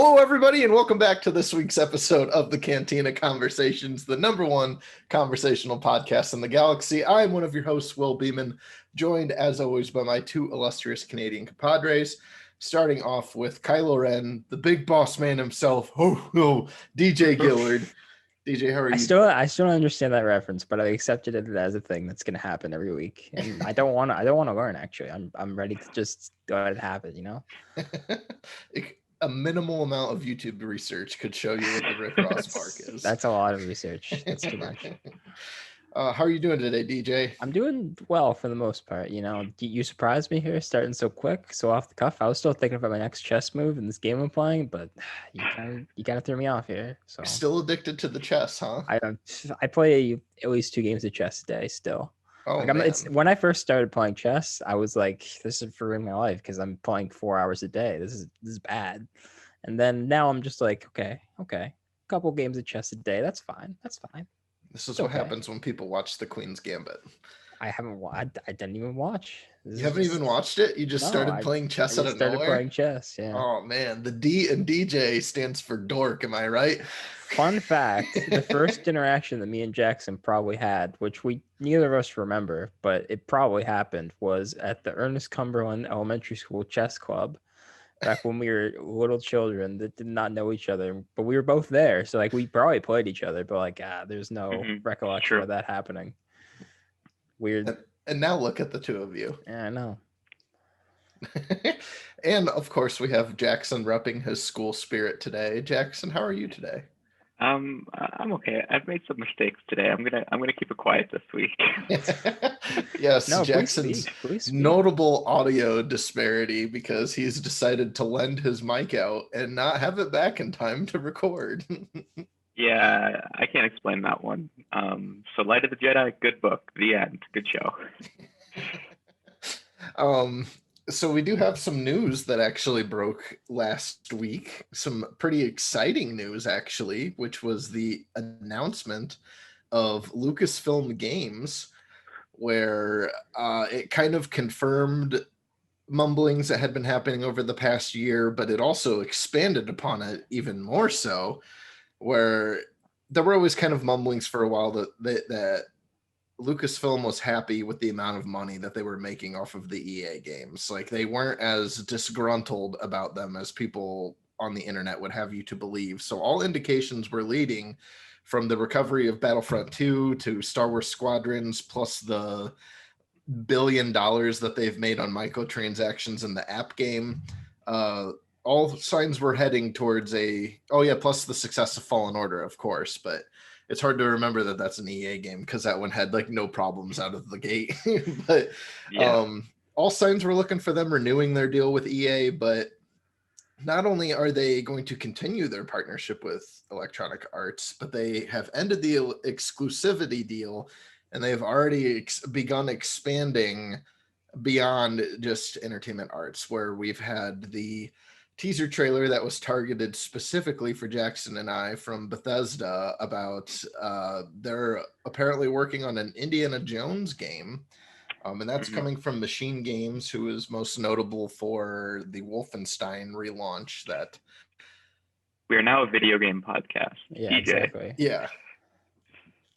Hello, everybody, and welcome back to this week's episode of the Cantina Conversations, the #1 conversational podcast in the galaxy. I'm one of your hosts, Will Beeman, joined as always by my two illustrious Canadian compadres, starting off with Kylo Ren, the big boss man himself, DJ Gillard. DJ, how are you? I still don't understand that reference, but I accepted it as a thing that's going to happen every week, and I don't want to learn. Actually, I'm ready to just let it happen. You know, a minimal amount of YouTube research could show you what the Rick Ross mark is. That's a lot of research. That's too much. How are you doing today, DJ? I'm doing well for the most part. You know, you surprised me here, starting so quick, so off the cuff. I was still thinking about my next chess move in this game I'm playing, but you kind of threw me off here. So you're still addicted to the chess, huh? I play at least 2 games of chess a day still. Oh, man. When I first started playing chess, I was like, "This is for ruining my life because I'm playing 4 hours a day. This is bad." And then now I'm just like, okay, a couple games of chess a day. That's fine. This is what happens when people watch The Queen's Gambit. I haven't. I didn't even watch. You haven't even watched it? You just started playing chess out of nowhere? Started playing chess, yeah. Oh, man. The D in DJ stands for dork. Am I right? Fun fact, the first interaction that me and Jackson probably had, which neither of us remember, but it probably happened, was at the Ernest Cumberland Elementary School Chess Club back when we were little children that did not know each other, but we were both there. So, like, we probably played each other, but, there's no recollection of that happening. Weird. And now look at the two of you. Yeah, I know. And, of course, we have Jackson repping his school spirit today. Jackson, how are you today? I'm okay. I've made some mistakes today. I'm gonna keep it quiet this week. Yes, no, Jackson's please speak. Notable audio disparity because he's decided to lend his mic out and not have it back in time to record. Yeah, I can't explain that one. So Light of the Jedi, good book. The end. Good show. So we do have some news that actually broke last week. Some pretty exciting news, actually, which was the announcement of Lucasfilm Games, where it kind of confirmed mumblings that had been happening over the past year, but it also expanded upon it even more so, where there were always kind of mumblings for a while that Lucasfilm was happy with the amount of money that they were making off of the EA games. Like, they weren't as disgruntled about them as people on the internet would have you to believe. So all indications were leading from the recovery of Battlefront 2 to Star Wars Squadrons, plus the $1 billion that they've made on microtransactions in the app game. All signs were heading towards plus the success of Fallen Order, of course, but it's hard to remember that that's an EA game because that one had no problems out of the gate. But yeah. All signs were looking for them renewing their deal with EA, but not only are they going to continue their partnership with Electronic Arts, but they have ended the exclusivity deal, and they've already begun expanding beyond just entertainment arts, where we've had the teaser trailer that was targeted specifically for Jackson and I from Bethesda about they're apparently working on an Indiana Jones game, and that's coming from Machine Games, who is most notable for the Wolfenstein relaunch. That we are now a video game podcast. Yeah, DJ. Exactly. Yeah,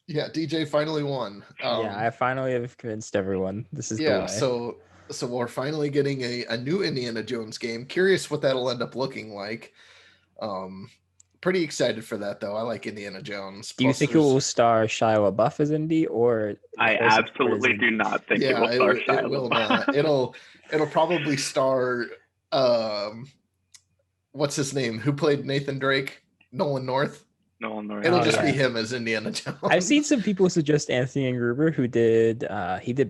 DJ finally won. I finally have convinced everyone this is the way. So we're finally getting a new Indiana Jones game. Curious what that'll end up looking like. Pretty excited for that, though. I like Indiana Jones. Do you think it will star Shia LaBeouf as Indy, or I absolutely do not think it will star Shia LaBeouf. It will not. It'll probably star what's his name? Who played Nathan Drake? Nolan North. It'll just be him as Indiana Jones. I've seen some people suggest Anthony Gruber, who did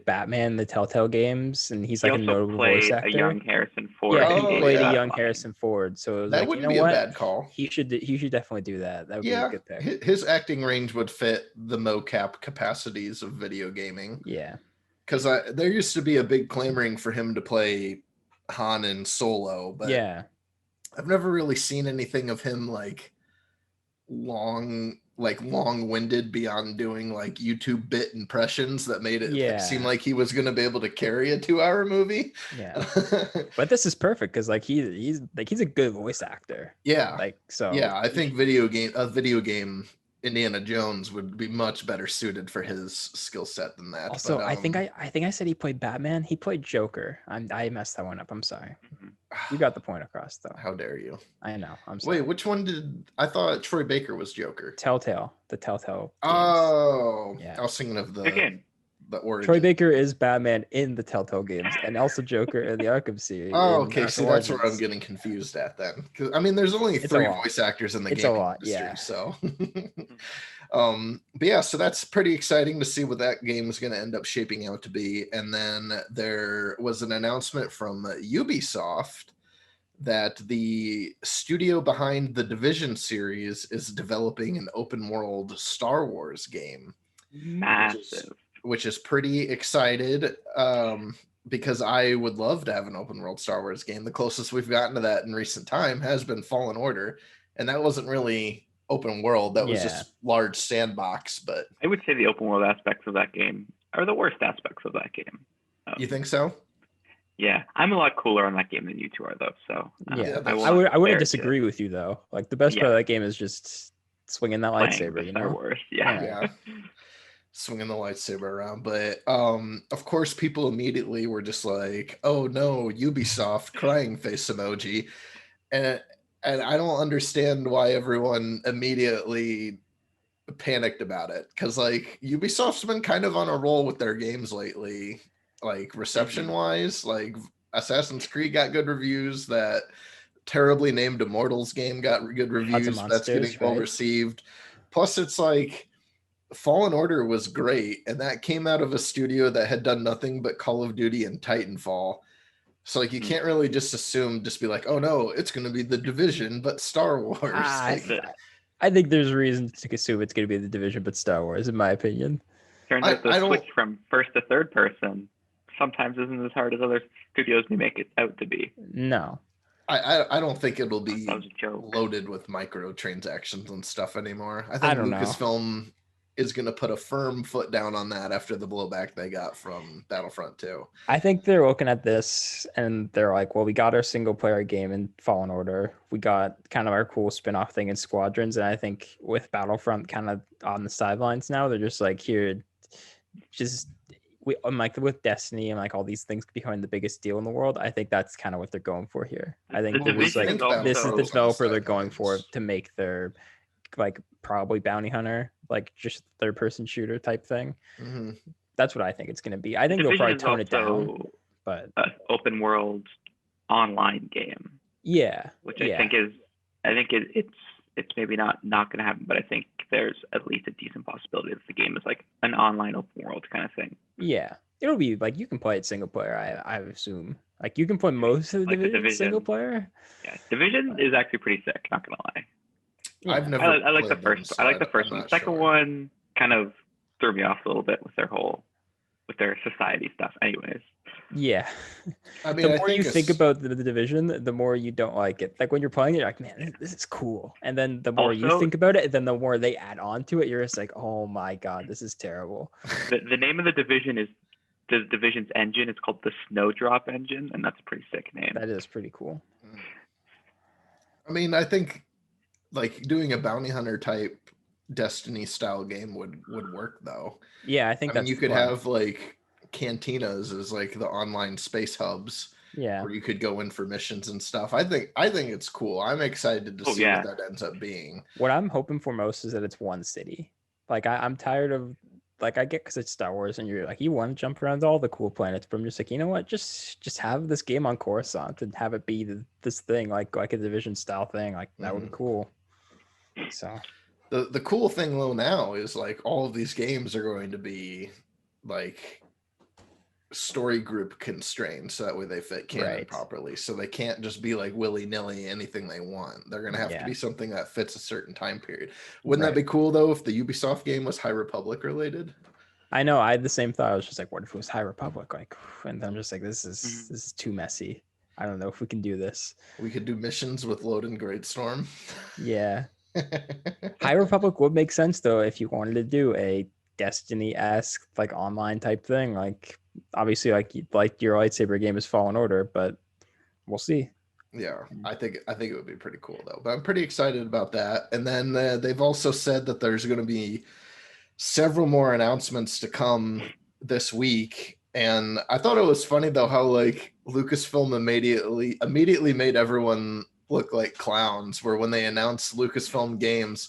Batman, the Telltale games, and he's like a notable voice actor. A young Harrison Ford. Yeah, he played a young Harrison Ford. So it was that wouldn't be a bad call. He should definitely do that. That would be a good pick. His acting range would fit the mocap capacities of video gaming. Yeah, because there used to be a big clamoring for him to play Han in Solo, but I've never really seen anything of him long-winded beyond doing like YouTube bit impressions that made it seem Yeah. like he was going to be able to carry a 2-hour movie. Yeah. But this is perfect because like he's a good voice actor. Yeah. Like so. Yeah, I think video game Indiana Jones would be much better suited for his skill set than that. Also, but, I think I said he played Batman. He played Joker. I messed that one up. I'm sorry. You got the point across though. How dare you? I know. I'm sorry. Wait, which one I thought Troy Baker was Joker? Telltale. The Telltale games. Oh, Yeah. I was thinking of the origin. Troy Baker is Batman in the Telltale games and also Joker in the Arkham series. Oh, okay. Arkham See, that's where I'm Origins. getting confused at then. Because I mean, there's only 3 voice actors in the gaming industry, yeah. So. But yeah, so that's pretty exciting to see what that game is going to end up shaping out to be. And then there was an announcement from Ubisoft that the studio behind the Division series is developing an open world Star Wars game. Massive. Which is pretty excited, because I would love to have an open world Star Wars game. The closest we've gotten to that in recent time has been Fallen Order, and that wasn't really open world. That was just large sandbox. But I would say the open world aspects of that game are the worst aspects of that game. You think so? Yeah, I'm a lot cooler on that game than you two are, though. So I wouldn't disagree with you though. Like the best part of that game is just swinging that lightsaber. You know, Star Wars. Yeah. Swinging the lightsaber around. But of course, people immediately were just like, "Oh no, Ubisoft!" crying face emoji, and I don't understand why everyone immediately panicked about it, because like Ubisoft's been kind of on a roll with their games lately, like reception wise. Like Assassin's Creed got good reviews, that terribly named Immortals game got good reviews, that's getting well received. Plus it's like Fallen Order was great, and that came out of a studio that had done nothing but Call of Duty and Titanfall. So like you can't really just be like, oh no, it's going to be the Division but Star Wars. I think there's reason to assume it's going to be the Division but Star Wars, in my opinion. Turns out the switch from first to third person sometimes isn't as hard as other studios may make it out to be. No. I don't think it'll be loaded with microtransactions and stuff anymore. I think Lucasfilm is going to put a firm foot down on that after the blowback they got from Battlefront 2. I think they're looking at this and they're like, well, we got our single player game in Fallen Order. We got kind of our cool spin-off thing in Squadrons. And I think with Battlefront kind of on the sidelines now, they're just like, here, I'm like with Destiny and like all these things becoming the biggest deal in the world. I think that's kind of what they're going for here. I think this is the developer they're going for to make their like probably bounty hunter, like just third person shooter type thing. That's what I think it's going to be. I think they'll probably tone it down, but open world online game. Yeah, which I think it's maybe not going to happen, but I think there's at least a decent possibility that the game is like an online open world kind of thing. Yeah, it'll be like you can play it single player. I assume like you can play most of the Division single player. Yeah, Division is actually pretty sick. Not gonna lie. Yeah. I've never. I like the first. I like the first one. The second one kind of threw me off a little bit with their society stuff. Anyways. Yeah. I mean, the more you think about the Division, the more you don't like it. Like when you're playing it, you're like, man, this is cool. And then the more you think about it, then the more they add on to it, you're just like, oh my God, this is terrible. The name of the Division is the Division's engine. It's called the Snowdrop engine, and that's a pretty sick name. That is pretty cool. I mean, I think like doing a bounty hunter type Destiny style game would work though. Yeah, I think you could have like cantinas as like the online space hubs. Yeah, where you could go in for missions and stuff. I think it's cool. I'm excited to see what that ends up being. What I'm hoping for most is that it's one city. Like I'm tired of like I get because it's Star Wars and you're like you want to jump around all the cool planets, but I'm just like, you know what, just have this game on Coruscant and have it be this thing like a Division style thing. Like that would be cool. So the cool thing though now is like all of these games are going to be like story group constrained, so that way they fit canon properly. So they can't just be like willy-nilly anything they want. They're gonna have to be something that fits a certain time period. Wouldn't that be cool though if the Ubisoft game was High Republic related? I know, I had the same thought. I was just like, what if it was High Republic? Like, and I'm just like, this is too messy. I don't know if we can do this. We could do missions with Load and Greatstorm. Yeah. High Republic would make sense though if you wanted to do a Destiny-esque like online type thing. Like obviously like your lightsaber game is Fallen Order, but we'll see. Yeah, I think it would be pretty cool though. But I'm pretty excited about that. And then they've also said that there's going to be several more announcements to come this week. And I thought it was funny though how like Lucasfilm immediately made everyone look like clowns. Where when they announced Lucasfilm Games,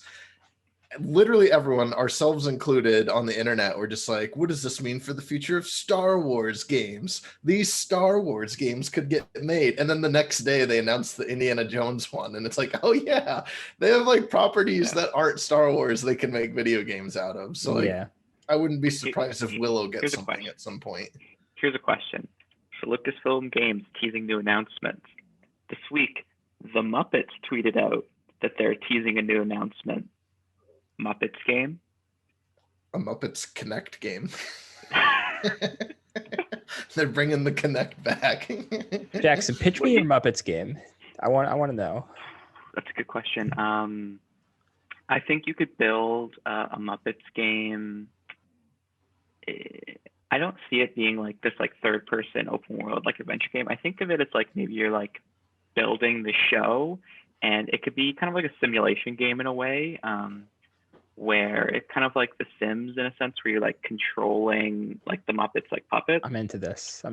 literally everyone, ourselves included, on the internet were just like, what does this mean for the future of Star Wars games? These Star Wars games could get made. And then the next day they announced the Indiana Jones one, and it's like, oh yeah, they have like properties that aren't Star Wars they can make video games out of. So like, Yeah. I wouldn't be surprised if Willow gets Here's a something question. at some point. Here's a question. For Lucasfilm Games teasing new announcements. This week, the Muppets tweeted out that they're teasing a new announcement. Muppets game? A Muppets Connect game. They're bringing the Connect back. Jackson, pitch me your Muppets game. I want to know. That's a good question. I think you could build a Muppets game. I don't see it being like this like third person open world like adventure game. I think of it as like maybe you're like building the show, and it could be kind of like a simulation game in a way. Where it's kind of like The Sims in a sense, where you're like controlling like the Muppets like puppets. I'm into this.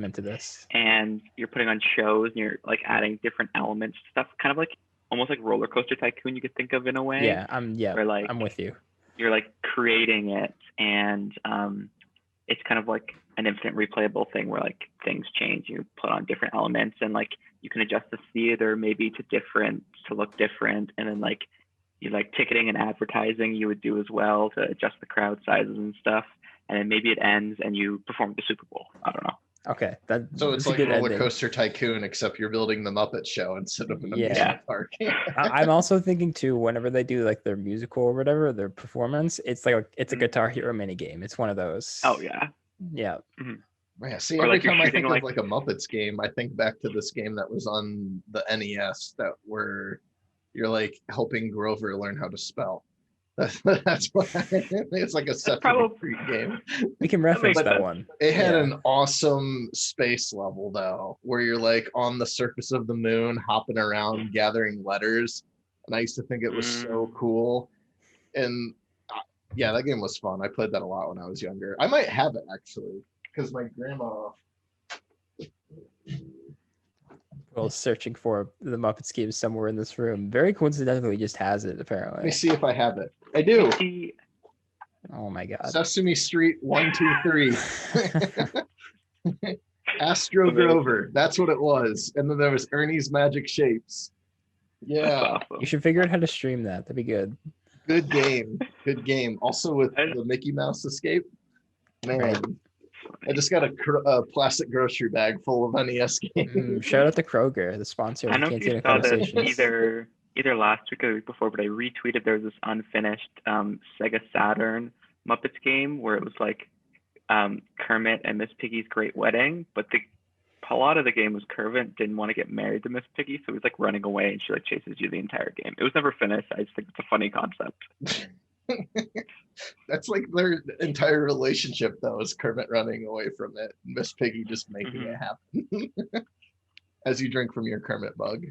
And you're putting on shows and you're like adding different elements, stuff kind of like almost like Roller Coaster Tycoon you could think of in a way. Yeah, where, like, I'm with you. You're like creating it, and it's kind of like an infinite replayable thing where like things change. You put on different elements, and like you can adjust the theater maybe to look different, and then like you like ticketing and advertising you would do as well to adjust the crowd sizes and stuff. And then maybe it ends and you perform at the Super Bowl. I don't know. Okay. So it's like Roller Coaster Tycoon, except you're building the Muppet Show instead of an amusement park. I'm also thinking too, whenever they do like their musical or whatever, their performance, it's like it's a Guitar Hero mini game. It's one of those. Oh yeah. Yeah. Mm-hmm. Yeah. See, every time I think of like a Muppets game, I think back to this game that was on the NES that were you're like helping Grover learn how to spell. That's what it's like a Sesame Street game. We can reference that one. It had an awesome space level though, where you're like on the surface of the moon, hopping around, gathering letters. And I used to think it was so cool. And yeah, that game was fun. I played that a lot when I was younger. I might have it actually, because my grandma. Well, searching for the Muppets game somewhere in this room. Very coincidentally, just has it apparently. Let me see if I have it. I do. Oh my god. Sesame Street 1, 2, 3. Astro Grover. That's what it was. And then there was Ernie's Magic Shapes. Yeah. Awesome. You should figure out how to stream that. That'd be good. Good game. Good game. Also with the Mickey Mouse Escape. Man. I just got a plastic grocery bag full of NES games. Shout out to Kroger, the sponsor. I know if you saw this either last week or the week before, but I retweeted there was this unfinished Sega Saturn Muppets game where it was like Kermit and Miss Piggy's Great Wedding, but a lot of the game was Kermit didn't want to get married to Miss Piggy, so he was like running away and she like chases you the entire game. It was never finished. I just think it's a funny concept. That's like their entire relationship though, is Kermit running away from it, Miss Piggy just making it happen. As you drink from your Kermit mug.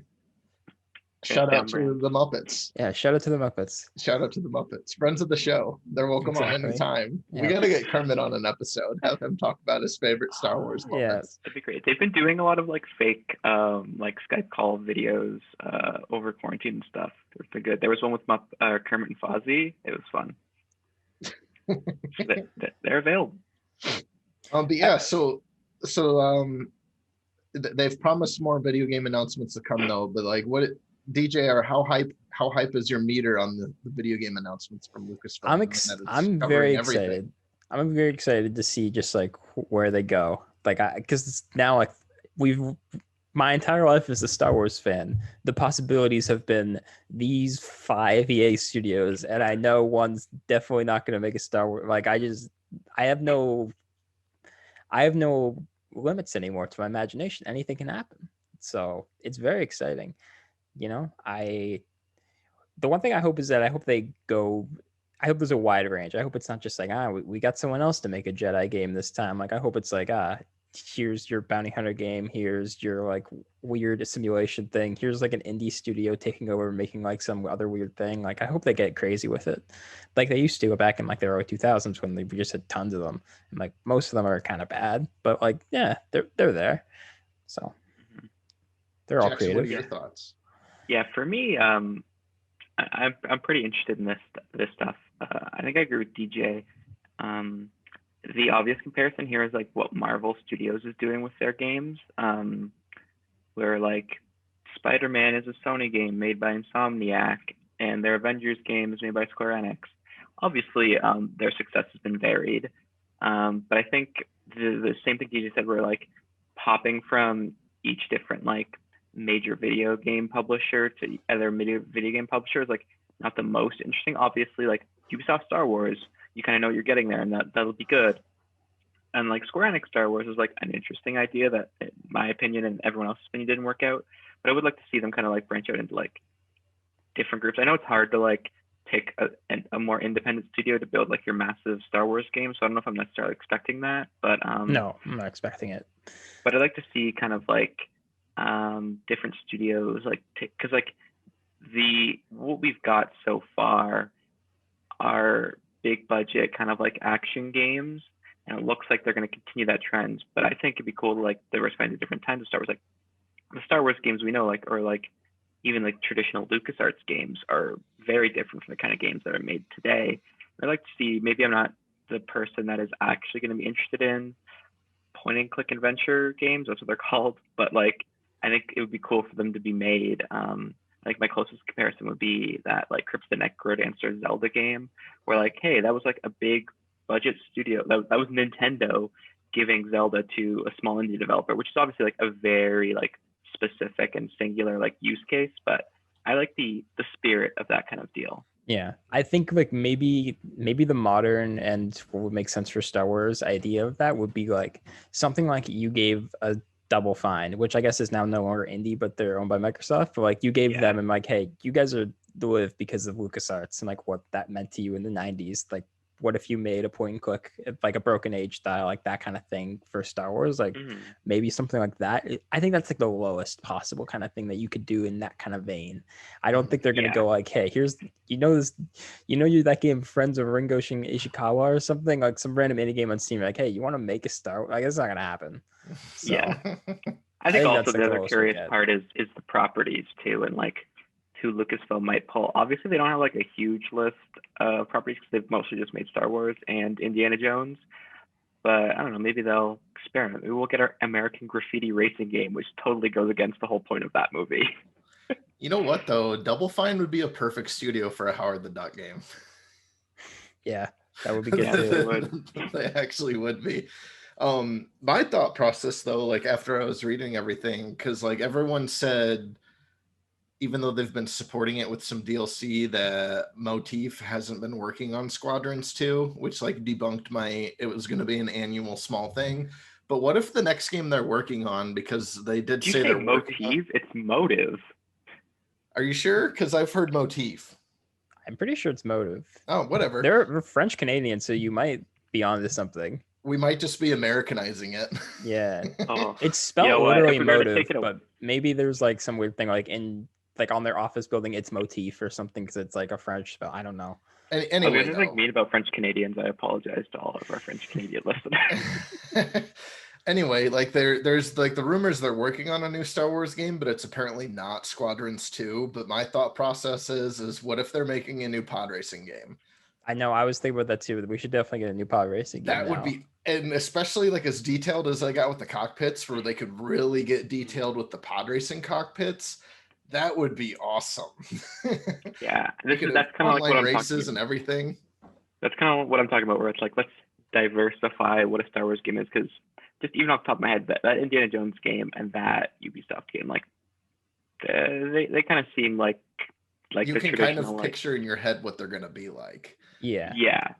Shout out to the Muppets. Yeah, shout out to the Muppets. Shout out to the Muppets. Friends of the show. They're welcome on anytime. Yeah. We gotta get Kermit on an episode, have him talk about his favorite Star Wars moments. That'd be great. They've been doing a lot of like fake like Skype call videos over quarantine and stuff. It's been good. There was one with Kermit and Fozzie. It was fun. They're available. But yeah, so they've promised more video game announcements to come though. But like, what DJ, or how hype is your meter on the video game announcements from Lucasfilm? I'm very excited. I'm very excited to see just like where they go. Like, because now like my entire life as a Star Wars fan, the possibilities have been these 5 EA studios, and I know one's definitely not going to make a Star Wars. Like, I have no limits anymore to my imagination. Anything can happen. So it's very exciting. You know, the one thing I hope is that I hope there's a wide range. I hope it's not just like, we got someone else to make a Jedi game this time. Like, I hope it's like, here's your bounty hunter game. Here's your like weird simulation thing. Here's like an indie studio taking over and making like some other weird thing. Like, I hope they get crazy with it, like they used to back in like the early 2000s when they just had tons of them. And like most of them are kind of bad, but like yeah, they're there. So they're all Jackson, what are creative. your thoughts? Yeah, for me, I'm pretty interested in this stuff. I think I agree with DJ. The obvious comparison here is like what Marvel Studios is doing with their games, where like Spider-Man is a Sony game made by Insomniac, and their Avengers game is made by Square Enix. Obviously, their success has been varied, but I think the same thing DJ said, where like popping from each different like major video game publisher to other video game publishers, like not the most interesting. Obviously, like Ubisoft Star Wars, you kind of know what you're getting there, and that'll be good. And like Square Enix Star Wars is like an interesting idea that, in my opinion and everyone else's opinion, didn't work out. But I would like to see them kind of like branch out into like different groups. I know it's hard to like pick a more independent studio to build like your massive Star Wars game, so I don't know if I'm necessarily expecting that. But No, I'm not expecting it. But I'd like to see kind of like different studios, like because like what we've got so far are big budget kind of like action games, and it looks like they're going to continue that trend. But I think it'd be cool to like diversify into different kinds of Star Wars. Like the Star Wars games we know, like, or like even like traditional LucasArts games are very different from the kind of games that are made today. I'd like to see, maybe I'm not the person that is actually going to be interested in point and click adventure games, that's what they're called, but like I think it would be cool for them to be made. Like my closest comparison would be that like Crypt of the Necrodancer Zelda game, where like, hey, that was like a big budget studio. That was Nintendo giving Zelda to a small indie developer, which is obviously like a very like specific and singular like use case. But I like the spirit of that kind of deal. Yeah, I think like maybe the modern and what would make sense for Star Wars idea of that would be like something like you gave a Double Fine, which I guess is now no longer indie, but they're owned by Microsoft. But like you gave them and like, hey, you guys are the live because of LucasArts and like what that meant to you in the 90s. Like, what if you made a point and click, like a Broken Age style, like that kind of thing for Star Wars? Like maybe something like that. I think that's like the lowest possible kind of thing that you could do in that kind of vein. I don't think they're gonna go like, hey, here's you're that game Friends of Ringo Ishikawa or something, like some random indie game on Steam. Like, hey, you want to make a Star? Like, it's not gonna happen. So, yeah, I think also the other curious part is the properties too, and like who Lucasfilm might pull. Obviously, they don't have like a huge list of properties because they've mostly just made Star Wars and Indiana Jones. But I don't know, maybe they'll experiment. Maybe we'll get our American Graffiti racing game, which totally goes against the whole point of that movie. You know what though? Double Fine would be a perfect studio for a Howard the Duck game. Yeah, that would be good too. They actually would be. My thought process though, like after I was reading everything, because like everyone said, even though they've been supporting it with some DLC, that Motif hasn't been working on Squadrons 2, which like debunked it was going to be an annual small thing. But what if the next game they're working on, because they did say they're Motif, it's Motive. Are you sure? Because I've heard Motif. I'm pretty sure it's Motive. Oh, whatever. They're French Canadian, so you might be onto something. We might just be Americanizing it. Yeah. It's spelled literally Motive, but maybe there's like some weird thing like in like on their office building it's Motif or something because it's like a French spell. I don't know. Anyway, this is like mean about French Canadians. I apologize to all of our French Canadian listeners. Anyway, like there's like the rumors they're working on a new Star Wars game, but it's apparently not Squadrons 2. But my thought process is what if they're making a new pod racing game? I know, I was thinking about that too. We should definitely get a new pod racing game. That would be, and especially like as detailed as I got with the cockpits, where they could really get detailed with the pod racing cockpits. That would be awesome. Yeah, that's kind of like what I'm races talking and everything. That's kind of what I'm talking about, where it's like, let's diversify what a Star Wars game is, because just even off the top of my head, that Indiana Jones game and that Ubisoft game, like they kind of seem like you can kind of picture in your head what they're going to be like. Yeah,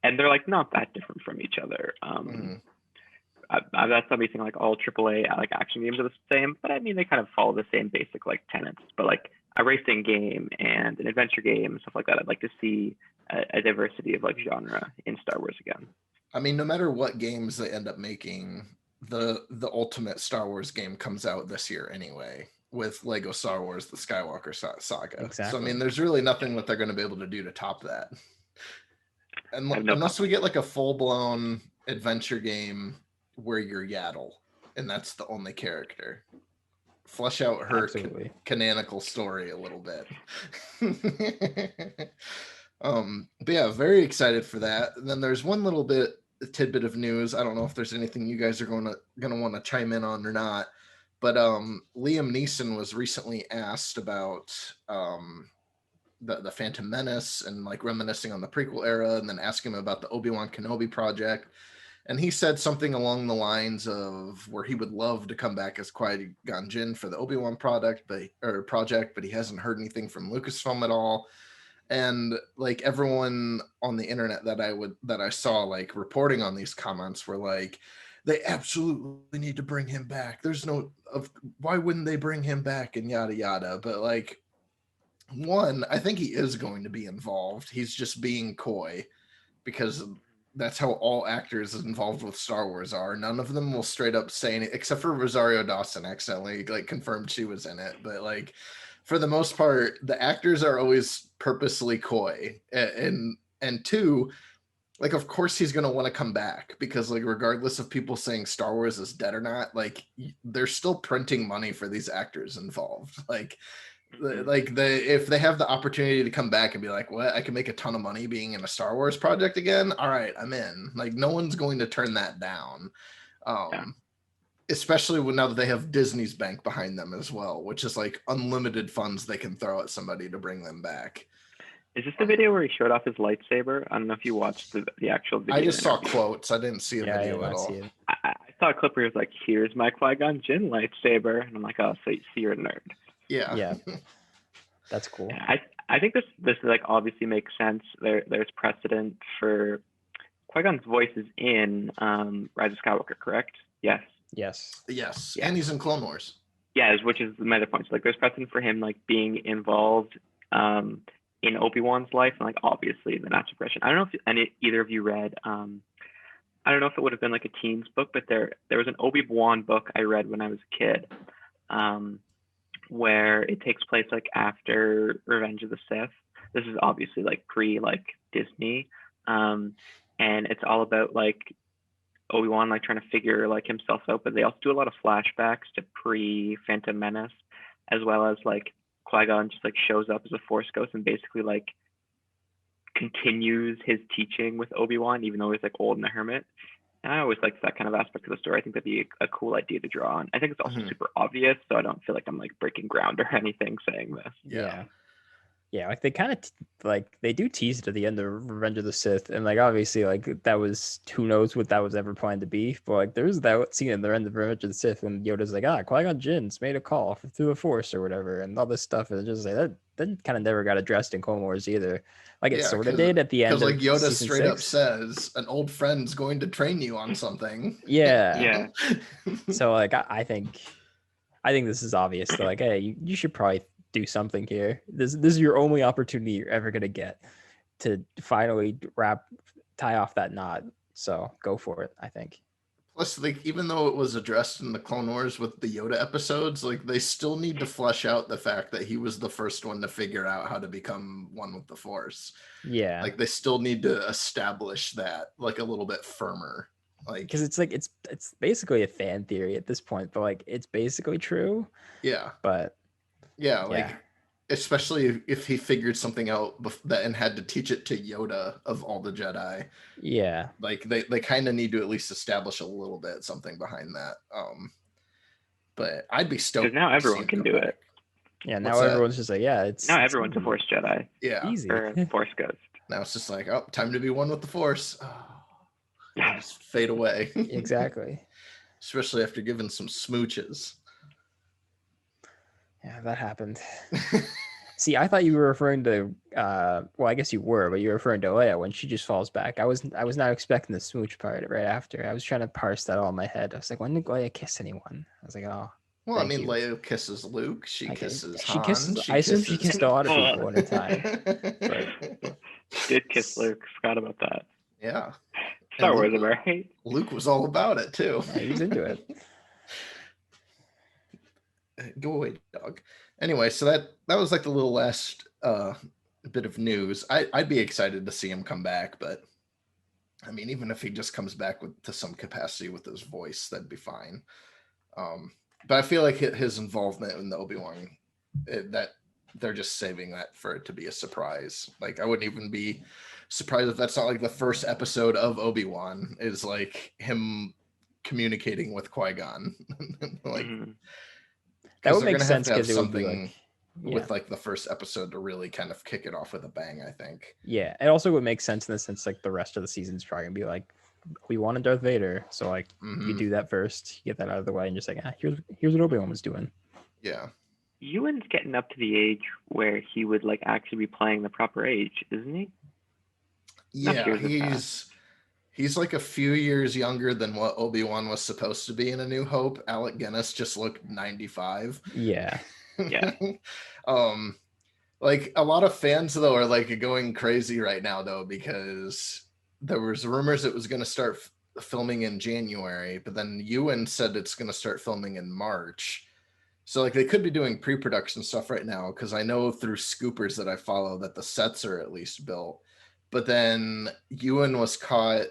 and they're like not that different from each other. that's not me saying like all AAA like action games are the same, but I mean they kind of follow the same basic like tenets. But like a racing game and an adventure game and stuff like that, I'd like to see a diversity of like genre in Star Wars again. I mean, no matter what games they end up making, the ultimate Star Wars game comes out this year anyway, with Lego Star Wars: The Skywalker Saga. Exactly. So I mean, there's really nothing that they're going to be able to do to top that, unless we get like a full blown adventure game where you're Yaddle, and that's the only character. Flesh out her canonical story a little bit. But yeah, very excited for that. And then there's one little tidbit of news. I don't know if there's anything you guys are gonna want to chime in on or not, but Liam Neeson was recently asked about the Phantom Menace and like reminiscing on the prequel era, and then asking him about the Obi-Wan Kenobi project. And he said something along the lines of where he would love to come back as Qui-Gon Jinn for the Obi-Wan project, but he hasn't heard anything from Lucasfilm at all. And like everyone on the internet that I saw like reporting on these comments were like, they absolutely need to bring him back. There's why wouldn't they bring him back and yada yada. But like, one, I think he is going to be involved. He's just being coy because that's how all actors involved with Star Wars are. None of them will straight up say anything, except for Rosario Dawson accidentally like confirmed she was in it. But like, for the most part, the actors are always purposely coy. And two, like, of course he's going to want to come back because like, regardless of people saying Star Wars is dead or not, like they're still printing money for these actors involved. Like, if they have the opportunity to come back and be like, what, I can make a ton of money being in a Star Wars project again, all right, I'm in. Like, no one's going to turn that down. Especially now that they have Disney's bank behind them as well, which is like unlimited funds they can throw at somebody to bring them back. Is this the video where he showed off his lightsaber? I don't know if you watched the actual video. I just saw quotes. I didn't see a video at all. I saw a clip where he was like, here's my Qui-Gon Jinn lightsaber. And I'm like, oh, so you're a nerd. Yeah. That's cool. I think this like obviously makes sense. There's precedent for Qui-Gon's voice is in Rise of Skywalker, correct? Yes. Yeah. And he's in Clone Wars. Yeah, which is my other point. So like there's precedent for him like being involved in Obi-Wan's life, and like obviously the natural progression. I don't know if either of you read I don't know if it would have been like a teens book, but there was an Obi-Wan book I read when I was a kid. Where it takes place like after Revenge of the Sith. This is obviously like pre like Disney, and it's all about like Obi-Wan like trying to figure like himself out. But they also do a lot of flashbacks to pre Phantom Menace, as well as like Qui-Gon just like shows up as a Force ghost and basically like continues his teaching with Obi-Wan, even though he's like old and a hermit. And I always liked that kind of aspect of the story. I think that'd be a cool idea to draw on. I think it's also super obvious, so I don't feel like I'm like breaking ground or anything saying this. Yeah, like they kind of like they do tease it at the end of Revenge of the Sith, and like obviously like that was who knows what that was ever planned to be, but like there's that scene at the end of Revenge of the Sith when Yoda's like, Qui-Gon Jinn's made a call through the Force or whatever, and all this stuff, and it's just like that kind of never got addressed in Clone Wars either. Like it sort of did at the end. Because like Yoda straight 6. up says, an old friend's going to train you on something. Yeah. So like I think this is obvious. So, like, hey, you should probably do something here. This is your only opportunity you're ever gonna get to finally tie off that knot. So go for it, I think. Plus, like, even though it was addressed in the Clone Wars with the Yoda episodes, like they still need to flesh out the fact that he was the first one to figure out how to become one with the Force. Yeah. Like they still need to establish that like a little bit firmer. Like, because it's like it's basically a fan theory at this point, but like it's basically true. Yeah. But like especially if he figured something out and had to teach it to Yoda of all the Jedi. Yeah. Like they kind of need to at least establish a little bit something behind that. But I'd be stoked. Because now everyone can do it. Yeah, now everyone's just like, it's now everyone's a Force Jedi. Yeah. Easy. Or a Force Ghost. Now it's just like, oh, time to be one with the Force. Just fade away. Exactly. Especially after giving some smooches. Yeah, that happened. See, I thought you were referring to well, I guess you were, but you're referring to Leia when she just falls back. I was not expecting the smooch part right after. I was trying to parse that all in my head. I was like, when did Leia kiss anyone? I was like, oh, Well, I thank mean, you. Leia kisses Luke. She kisses She Han. kisses. She I assume she kisses. kissed a lot of Oh. people in her time. Did kiss Luke. Forgot about that. Yeah. Star Wars, Luke, am I right? Luke was all about it too. Yeah, he was into it. Go away, dog. Anyway, so that was like the little last bit of news. I'd be excited to see him come back, but I mean, even if he just comes back to some capacity with his voice, that'd be fine. But I feel like his involvement in the Obi-Wan, that they're just saving that for it to be a surprise. Like, I wouldn't even be surprised if that's not like the first episode of Obi-Wan is like him communicating with Qui-Gon. Like, that would make gonna sense have because it would something be like, with like the first episode to really kind of kick it off with a bang, I think. Yeah, it also would make sense in the sense like the rest of the season's probably gonna be like, we wanted Darth Vader, so like you do that first, you get that out of the way, and just like, here's what Obi-Wan was doing. Yeah. Ewan's getting up to the age where he would like actually be playing the proper age, isn't he? Yeah, he's like a few years younger than what Obi-Wan was supposed to be in A New Hope. Alec Guinness just looked 95. Yeah. Yeah. Like a lot of fans though are like going crazy right now though, because there was rumors it was going to start filming in January, but then Ewan said it's going to start filming in March. So like they could be doing pre-production stuff right now, because I know through scoopers that I follow that the sets are at least built. But then Ewan was caught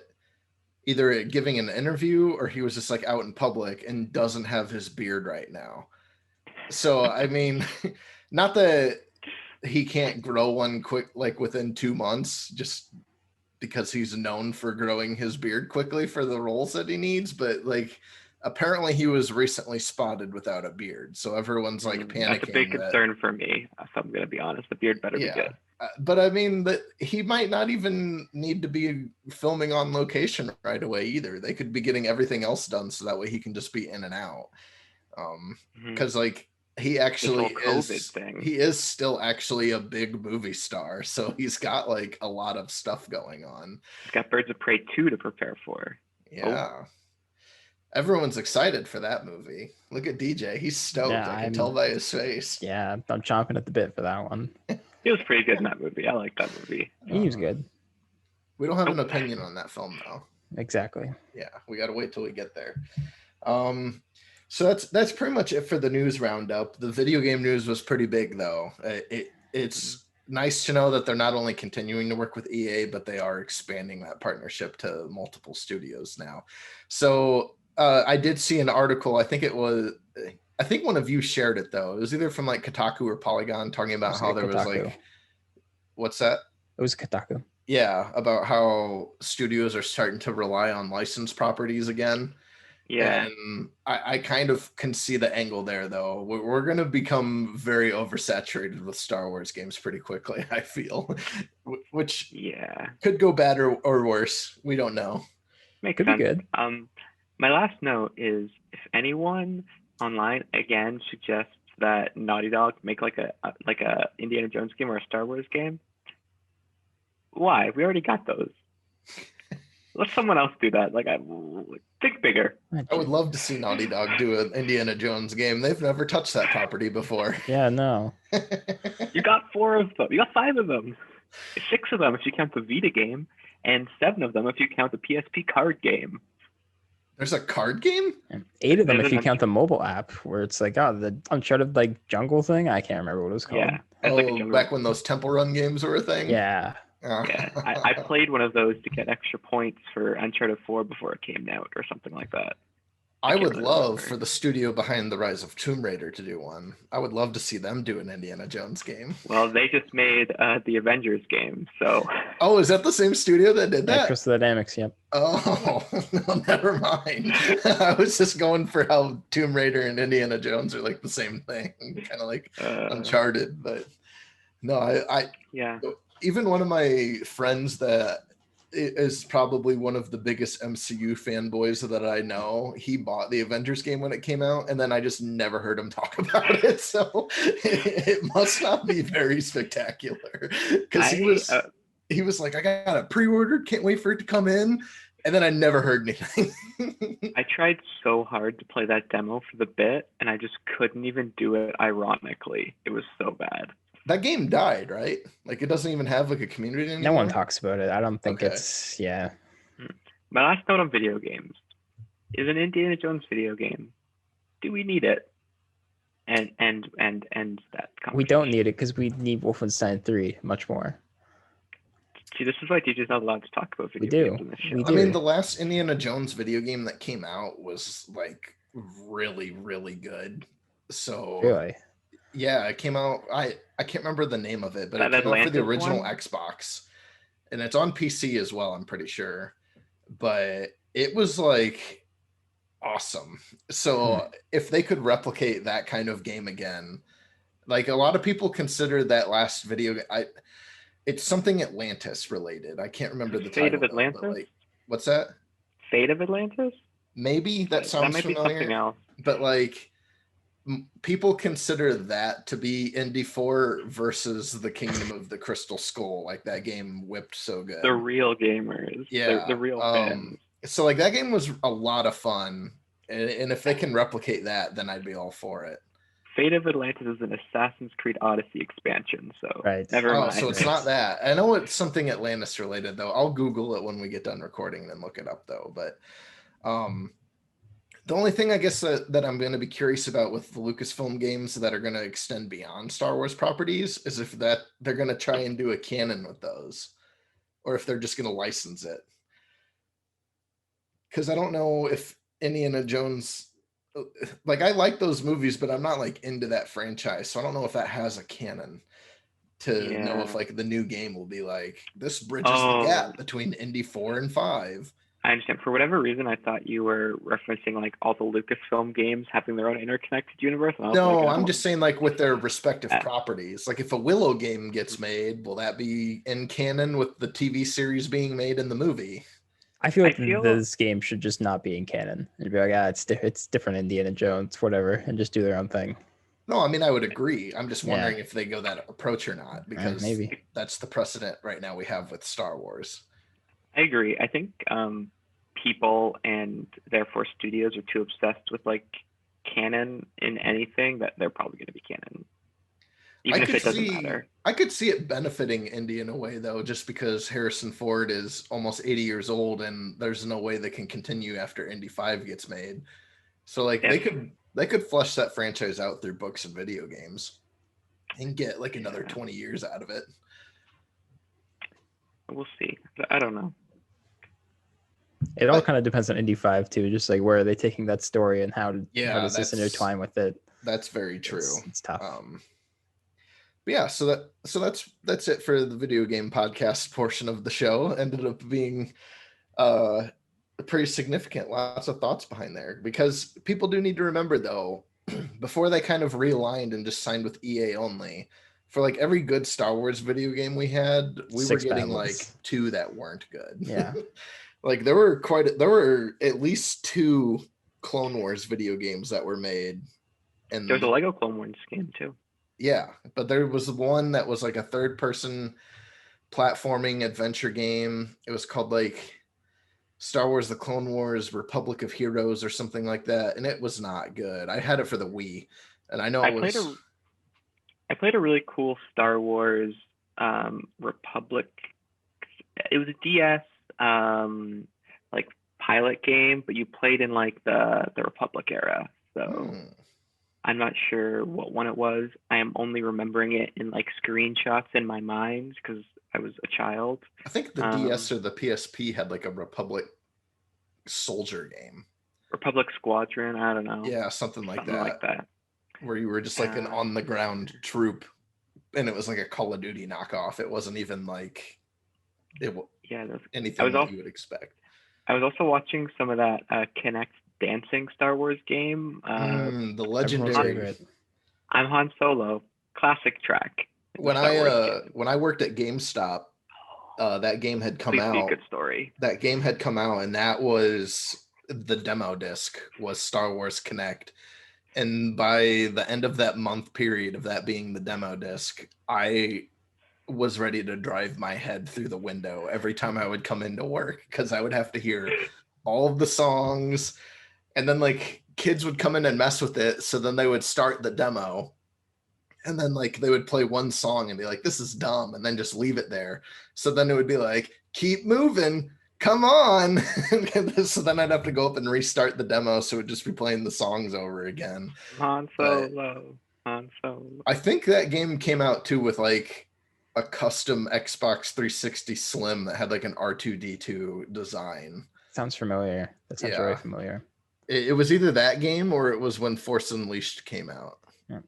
either giving an interview or he was just like out in public and doesn't have his beard right now. So I mean, not that he can't grow one quick, like within 2 months, just because he's known for growing his beard quickly for the roles that he needs, but like apparently he was recently spotted without a beard, so everyone's like panicking. That's a big concern for me, if I'm gonna be honest. The beard better be good. But I mean that he might not even need to be filming on location right away either. They could be getting everything else done so that way he can just be in and out. Because like he actually is still actually a big movie star, so he's got like a lot of stuff going on. He's got Birds of Prey 2 to prepare for. Yeah. Everyone's excited for that movie. Look at DJ. He's stoked. Yeah, I can tell by his face. Yeah, I'm chomping at the bit for that one. He was pretty good in that movie. I like that movie. He was good. We don't have an opinion on that film though. Exactly. Yeah, we got to wait till we get there. So that's pretty much it for the news roundup. The video game news was pretty big though. It's nice to know that they're not only continuing to work with EA, but they are expanding that partnership to multiple studios now. So I did see an article. I think one of you shared it though. It was either from like Kotaku or Polygon talking about how there was like, what's that? It was Kotaku. Yeah, about how studios are starting to rely on licensed properties again. Yeah. And I kind of can see the angle there though. We're going to become very oversaturated with Star Wars games pretty quickly, I feel, which could go bad or worse. We don't know. Could be good. My last note is if anyone online again suggests that Naughty Dog make like a Indiana Jones game or a Star Wars game, why? We already got those. Let someone else do that. Like, think bigger. I would love to see Naughty Dog do an Indiana Jones game. They've never touched that property before. Yeah, no. You got 4 of them. You got 5 of them. 6 of them if you count the Vita game, and 7 of them if you count the PSP card game. There's a card game? And 8 of them if you count the mobile app, where it's like, the Uncharted like jungle thing. I can't remember what it was called. Yeah. Back when those Temple Run games were a thing? Yeah. Yeah, I played one of those to get extra points for Uncharted 4 before it came out or something like that. I would love for the studio behind The Rise of Tomb Raider to do one. I would love to see them do an Indiana Jones game. Well, they just made the Avengers game, so... Oh, is that the same studio that did that? Crystal Dynamics, yep. Oh, no, never mind. I was just going for how Tomb Raider and Indiana Jones are like the same thing. Kind of like Uncharted, but... No, Yeah. Even one of my friends that is probably one of the biggest MCU fanboys that I know. He bought the Avengers game when it came out, and then I just never heard him talk about it. So it must not be very spectacular, because he was like, I got it pre-ordered, can't wait for it to come in. And then I never heard anything. I tried so hard to play that demo for the bit, and I just couldn't even do it ironically. It was so bad. That game died, right? Like, it doesn't even have like a community anymore. No one talks about it. I don't think it's My last note on video games is an Indiana Jones video game. Do we need it? And that conversation. We don't need it because we need Wolfenstein 3 much more. See, this is why DJ's not allowed to talk about video games in this show. I mean, the last Indiana Jones video game that came out was like really, really good. So really, yeah, it came out. I can't remember the name of it, but it came out for the original Xbox, and it's on PC as well, I'm pretty sure. But it was like awesome. So if they could replicate that kind of game again, like a lot of people consider that last video game. It's something Atlantis related. I can't remember the title. Fate of Atlantis? Like, what's that? Fate of Atlantis? Maybe that sounds might familiar. Be something else. But like, people consider that to be Indy 4 versus the Kingdom of the Crystal Skull. Like, that game whipped so good. The real gamers. Yeah. The real fans. So like, that game was a lot of fun. And if they can replicate that, then I'd be all for it. Fate of Atlantis is an Assassin's Creed Odyssey expansion, so never mind. So it's not that. I know it's something Atlantis related, though. I'll Google it when we get done recording and look it up, though. But the only thing I guess that I'm going to be curious about with the Lucasfilm games that are going to extend beyond Star Wars properties is if that they're going to try and do a canon with those, or if they're just going to license it. Because I don't know if Indiana Jones... Like, I like those movies, but I'm not like into that franchise, so I don't know if that has a canon to know if like the new game will be like, this bridges the gap between Indy 4 and 5. I understand. For whatever reason, I thought you were referencing like all the Lucasfilm games having their own interconnected universe. No, I'm just saying like with their respective properties. Like, if a Willow game gets made, will that be in canon with the TV series being made in the movie? I feel like this game should just not be in canon. It'd be like, it's different Indiana Jones, whatever, and just do their own thing. No, I mean, I would agree. I'm just wondering if they go that approach or not, because maybe that's the precedent right now we have with Star Wars. I agree. I think people and therefore studios are too obsessed with like canon in anything that they're probably going to be canon. Even if it doesn't matter. I could see it benefiting Indy in a way, though, just because Harrison Ford is almost 80 years old, and there's no way they can continue after Indy 5 gets made. So, like, they could flush that franchise out through books and video games and get like another 20 years out of it. We'll see. I don't know. It all kind of depends on Indy 5 too. Just like, where are they taking that story and how does this intertwine with it? That's very true. It's tough. But yeah, so that's it for the video game podcast portion of the show. Ended up being pretty significant. Lots of thoughts behind there, because people do need to remember, though, before they kind of realigned and just signed with EA only, for like every good Star Wars video game we had, we were getting like 2 that weren't good. Yeah. Like, there were at least 2 Clone Wars video games that were made. And there's a Lego Clone Wars game too. Yeah, but there was one that was like a third-person platforming adventure game. It was called like Star Wars: The Clone Wars Republic of Heroes or something like that, and it was not good. I had it for the Wii, and I know I played a really cool Star Wars Republic. It was a DS like pilot game, but you played in like the Republic era. So I'm not sure what one it was. I am only remembering it in like screenshots in my mind because I was a child. I think the DS or the PSP had like a Republic soldier game. Republic Squadron, I don't know. Yeah, something like that. Where you were just like an on the ground troop, and it was like a Call of Duty knockoff. It wasn't even like anything that you would expect. I was also watching some of that Kinect dancing Star Wars game. The legendary. I'm Han Solo. Classic track. When I worked at GameStop, that game had come Please be a out. good story. That game had come out, and that was the demo disc was Star Wars Connect. And by the end of that month period of that being the demo disc, I was ready to drive my head through the window every time I would come into work because I would have to hear all of the songs. And then like kids would come in and mess with it. So then they would start the demo and then like they would play one song and be like, this is dumb, and then just leave it there. So then it would be like, keep moving, come on. So then I'd have to go up and restart the demo, so it would just be playing the songs over again. Han Solo. Han Solo. I think that game came out too with like a custom Xbox 360 Slim that had like an R2D2 design. Sounds familiar. That sounds very familiar. It was either that game or it was when Force Unleashed came out. Yeah.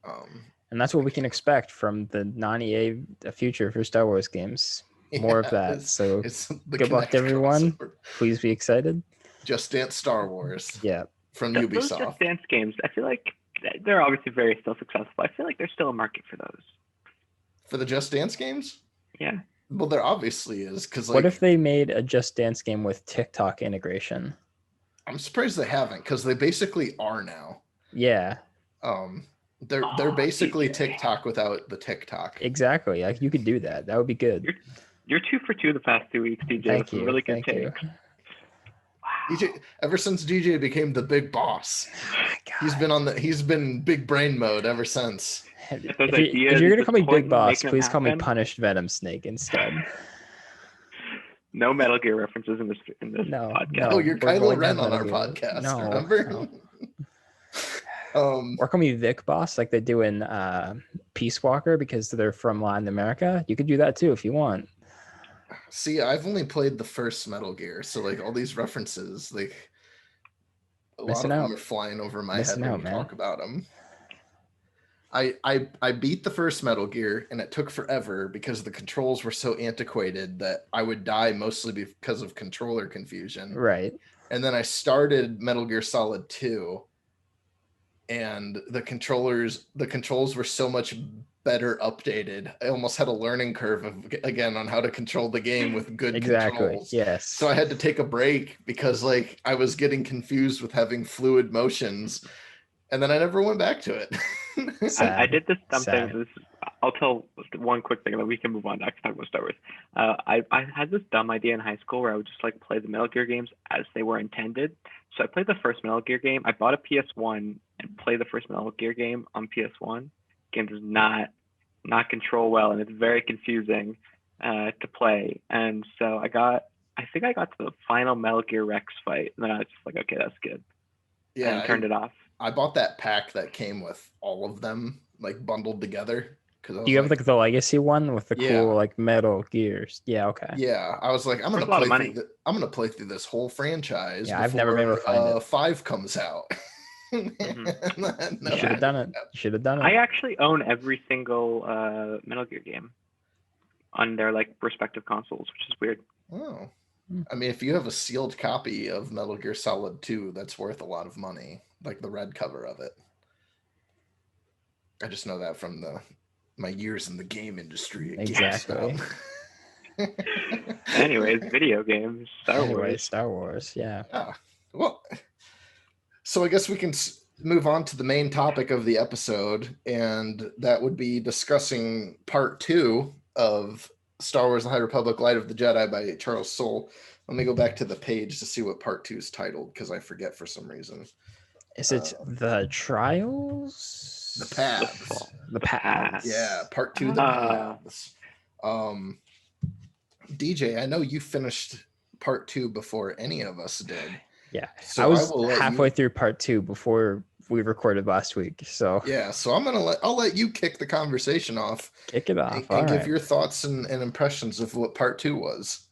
And that's what we can expect from the non-EA future for Star Wars games. More of that. So good luck to everyone. Please be excited. Just Dance Star Wars. Yeah. From Those Ubisoft. Just Dance games, I feel like they're obviously very still successful. I feel like there's still a market for those. For the Just Dance games? Yeah. Well, there obviously is. Because like, what if they made a Just Dance game with TikTok integration? I'm surprised they haven't, because they basically are now. Yeah. They're basically TikTok without the TikTok. Exactly. Like you could do that. That would be good. You're 2 for 2 the past 2 weeks, DJ. Thank you. Really good Thank you. take. DJ, ever since DJ became the big boss, Oh my God. he's been big brain mode ever since. If you're gonna call me Big Boss, please call me Punished Venom Snake instead. No Metal Gear references in this podcast. Oh, you're Kylo Ren on our podcast. No, remember? no. Or call me Vic Boss like they do in Peace Walker because they're from Latin America. You could do that too if you want. See, I've only played the first Metal Gear, so like all these references, like a lot of them are flying over my head when we talk about them. I beat the first Metal Gear, and it took forever because the controls were so antiquated that I would die mostly because of controller confusion. Right. And then I started Metal Gear Solid 2, and the controls were so much better updated. I almost had a learning curve again on how to control the game with good controls. Yes. So I had to take a break because like I was getting confused with having fluid motions, and then I never went back to it. I did this dumb thing. I'll tell one quick thing, and then we can move on to talk about Star Wars. I had this dumb idea in high school where I would just like play the Metal Gear games as they were intended. So I played the first Metal Gear game. I bought a PS1 and played the first Metal Gear game on PS1. Game does not control well, and it's very confusing to play. And so I think I got to the final Metal Gear Rex fight, and then I was just like, okay, that's good. Yeah, and turned it off. I bought that pack that came with all of them like bundled together. Do you have like the legacy one with the cool like Metal Gears? Yeah, okay. Yeah, I was like, I'm gonna play through this whole franchise. Yeah, I've never been able to find it. 5 comes out. Mm-hmm. You should have done it. You should have done it. I actually own every single Metal Gear game on their like respective consoles, which is weird. Oh, I mean, if you have a sealed copy of Metal Gear Solid 2, that's worth a lot of money, like the red cover of it. I just know that from my years in the game industry. Exactly. Anyways, video games, Star Wars, yeah. Well, so I guess we can move on to the main topic of the episode, and that would be discussing part 2 of Star Wars: The High Republic Light of the Jedi by Charles Soule. Let me go back to the page to see what part 2 is titled, because I forget for some reason. Is it The Trials? The Paths. The Paths. Yeah, part 2, The Paths. DJ, I know you finished part 2 before any of us did. Yeah, so I was halfway through part 2 before we recorded last week. So yeah, so I'll let you kick the conversation off. Kick it off. And give your thoughts and impressions of what part 2 was.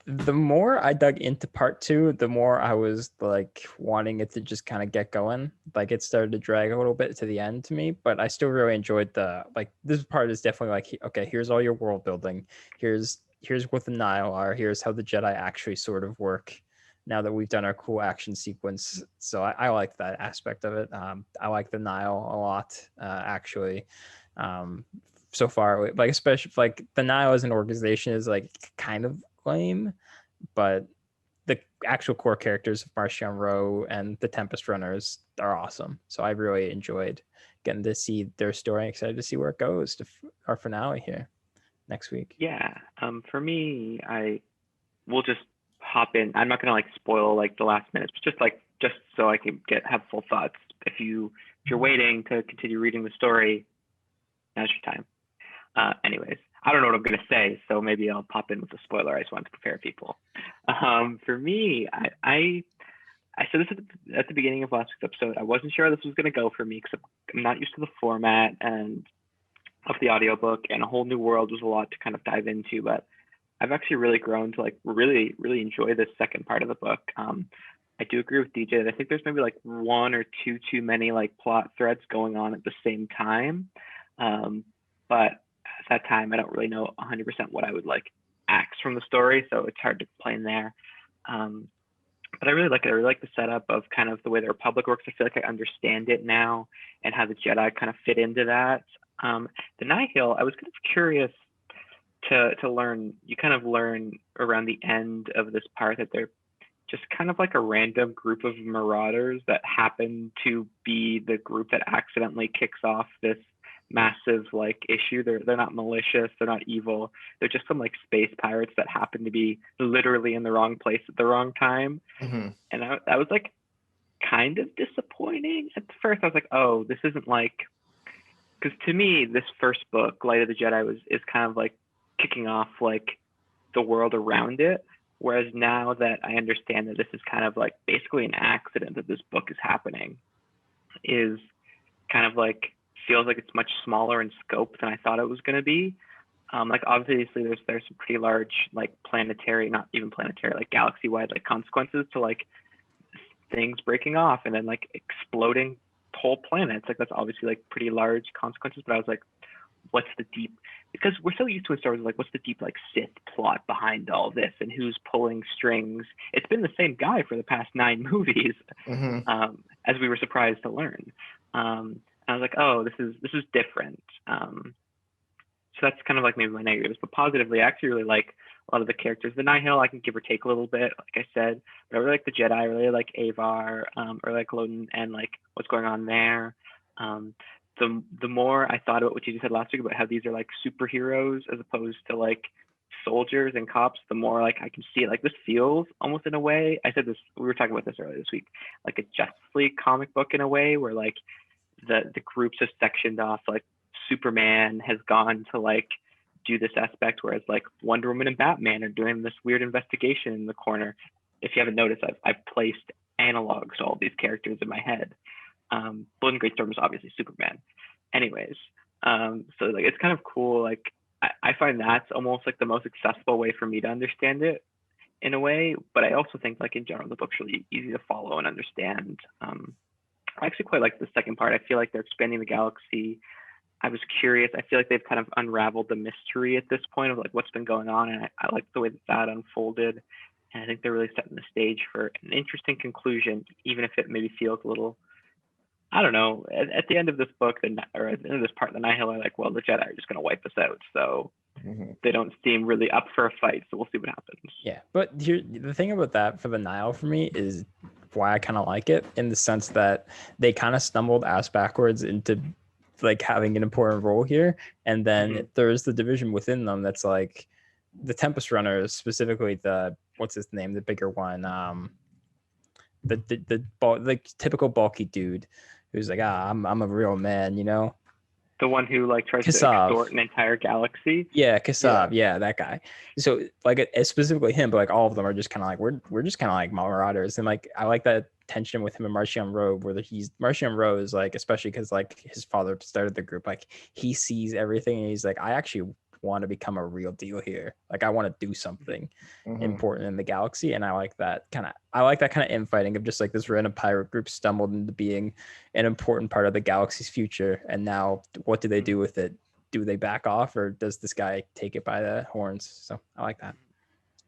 The more I dug into part 2, the more I was like wanting it to just kind of get going. Like it started to drag a little bit to the end to me, but I still really enjoyed this part is definitely like, okay, here's all your world building. Here's what the Nile are. Here's how the Jedi actually sort of work now that we've done our cool action sequence. So I like that aspect of it. I like the Nile a lot, actually. so far away. Like especially like the Nile as an organization is like kind of lame, but the actual core characters of Martian Rowe and the Tempest Runners are awesome. So I really enjoyed getting to see their story. Excited to see where it goes to our finale here next week. Yeah. For me, I will just hop in. I'm not gonna like spoil like the last minutes, but just so I can have full thoughts. If you're waiting to continue reading the story, now's your time. Anyways, I don't know what I'm gonna say, so maybe I'll pop in with a spoiler. I just wanted to prepare people. For me, I said this at the beginning of last week's episode. I wasn't sure how this was gonna go for me because I'm not used to the format and of the audiobook, and a whole new world was a lot to kind of dive into, but I've actually really grown to like really enjoy this second part of the book. I do agree with DJ that I think there's maybe like one or two too many like plot threads going on at the same time, but at that time I don't really know 100% what I would like axe from the story, so it's hard to complain there. But I really like it. I really like the setup of kind of the way the Republic works. I feel like I understand it now and how the Jedi kind of fit into that. The Nihil, I was kind of curious to learn. You kind of learn around the end of this part that they're just kind of like a random group of marauders that happen to be the group that accidentally kicks off this massive like issue. They're not malicious, they're not evil, they're just some like space pirates that happen to be literally in the wrong place at the wrong time. And I was like kind of disappointing at first. I was like, oh, this isn't like, because to me this first book, Light of the Jedi, is kind of like kicking off like the world around it, whereas now that I understand that this is kind of like basically an accident that this book is happening, is kind of like feels like it's much smaller in scope than I thought it was going to be. Like obviously there's some pretty large like planetary, not even planetary, like galaxy wide like consequences to like things breaking off and then like exploding whole planets. Like that's obviously like pretty large consequences, but I was like, what's the deep, because we're so used to in Star Wars, like what's the deep like Sith plot behind all this and who's pulling strings? It's been the same guy for the past 9 movies, as we were surprised to learn. I was like, oh, this is different. So that's kind of like maybe my negatives, but positively, I actually really like a lot of the characters. The Nihil, I can give or take a little bit, like I said, but I really like the Jedi. I really like Avar, or like Loden and like what's going on there. The more I thought about what you just said last week about how these are like superheroes as opposed to like soldiers and cops, the more like I can see it. Like this feels almost in a way, I said this, we were talking about this earlier this week, like a Justice League comic book in a way where like the groups are sectioned off. Like Superman has gone to like do this aspect, whereas like Wonder Woman and Batman are doing this weird investigation in the corner. If you haven't noticed, I've placed analogs to all these characters in my head. Blood and Great Storm is obviously Superman. Anyways, so like it's kind of cool. Like I find that's almost like the most accessible way for me to understand it in a way. But I also think like in general the book's really easy to follow and understand. I actually quite like the second part. I feel like they're expanding the galaxy. I was curious. I feel like they've kind of unraveled the mystery at this point of like what's been going on, and I like the way that unfolded. And I think they're really setting the stage for an interesting conclusion, even if it maybe feels a little, I don't know. At the end of this book, or at the end of this part, the Nihil are like, well, the Jedi are just going to wipe us out. So they don't seem really up for a fight. So we'll see what happens. Yeah, but here the thing about that for the Nile for me is why I kind of like it, in the sense that they kind of stumbled ass backwards into like having an important role here, and then there's the division within them that's like the Tempest Runners, specifically the what's his name, the bigger one, the typical bulky dude who's like, I'm a real man, you know. The one who like tries Kassav. to extort an entire galaxy. Yeah, Kassav. Yeah, that guy. So like it's specifically him, but like all of them are just kind of like we're just kind of like marauders, and like I like that tension with him and Martian Rowe, where Martian Rowe is like, especially because like his father started the group, like he sees everything and he's like, I actually want to become a real deal here. Like I want to do something important in the galaxy, and I like that kind of infighting of just like this random pirate group stumbled into being an important part of the galaxy's future, and now what do they do with it? Do they back off, or does this guy take it by the horns? So I like that.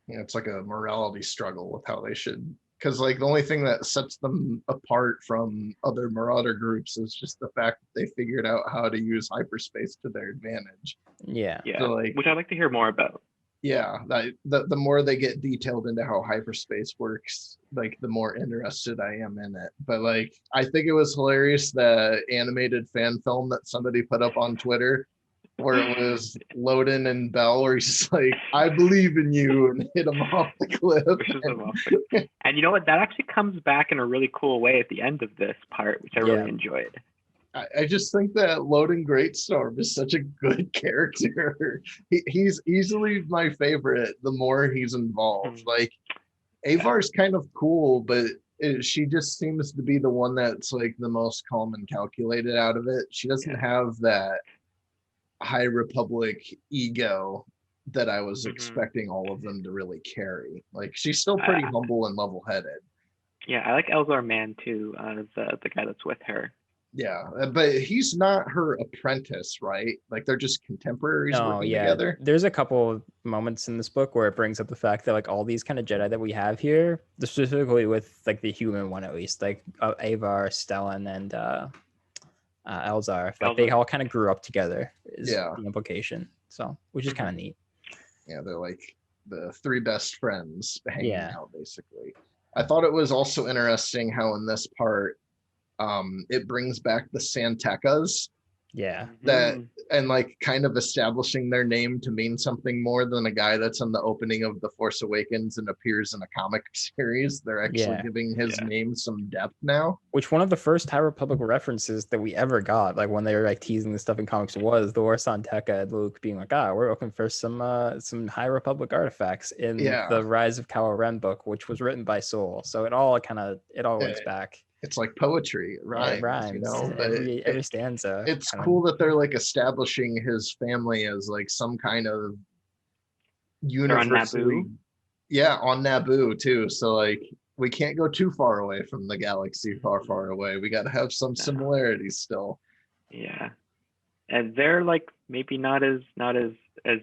Yeah, it's like a morality struggle with how they should because like the only thing that sets them apart from other Marauder groups is just the fact that they figured out how to use hyperspace to their advantage. Yeah. Yeah, So, like, which I'd like to hear more about. yeah, the more they get detailed into how hyperspace works, like the more interested I am in it. But like, I think it was hilarious, the animated fan film that somebody put up on Twitter where it was Loden and Bell, where he's just like, "I believe in you," and hit him off the cliff. Pushes them off and you know what? That actually comes back in a really cool way at the end of this part, which I really enjoyed. I just think that Loden Greatstorm is such a good character. He's easily my favorite the more he's involved. Like, Avar's kind of cool, but she just seems to be the one that's like the most calm and calculated out of it. She doesn't have that High Republic ego that I was expecting all of them to really carry. Like, she's still pretty humble and level-headed. Yeah, I like Elzar Mann too, the guy that's with her. Yeah, but he's not her apprentice, right? Like, they're just contemporaries working together. There's a couple of moments in this book where it brings up the fact that like all these kind of Jedi that we have here, specifically with like the human one at least, like Avar, Stellan, and Elzar, like they all kind of grew up together. Is the implication. So, which is kind of neat. Yeah, they're like the three best friends hanging out, basically. I thought it was also interesting how in this part, it brings back the Santekas. That and like kind of establishing their name to mean something more than a guy that's in the opening of The Force Awakens and appears in a comic series. They're actually giving his name some depth now. Which one of the first High Republic references that we ever got, like when they were like teasing this stuff in comics, was the Santeca and Luke being like, we're looking for some High Republic artifacts in the Rise of Kylo Ren book, which was written by Soul. So it all links back. It's like poetry. It rhymes, you know, but every stanza. It's cool that they're like establishing his family as like some kind of universally. On Naboo too. So like, we can't go too far away from the galaxy, far away. We got to have some similarities still. Yeah, and they're like maybe not as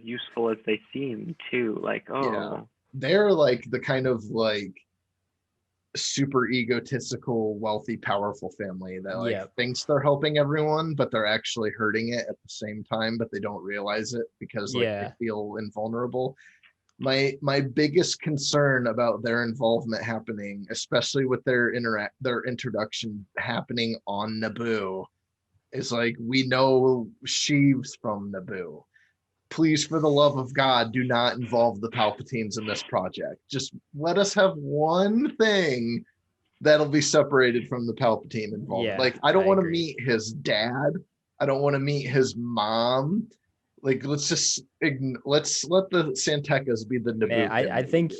useful as they seem too. Like, they're like the kind of like super egotistical, wealthy, powerful family that like thinks they're helping everyone, but they're actually hurting it at the same time, but they don't realize it because like they feel invulnerable. My biggest concern about their involvement happening, especially with their introduction happening on Naboo, is like, we know Sheev's from Naboo. Please, for the love of God, do not involve the Palpatines in this project. Just let us have one thing that'll be separated from the Palpatine involvement. Like, I don't want to meet his dad. I don't want to meet his mom. Like, let's let the Santekas be the Naboo. I think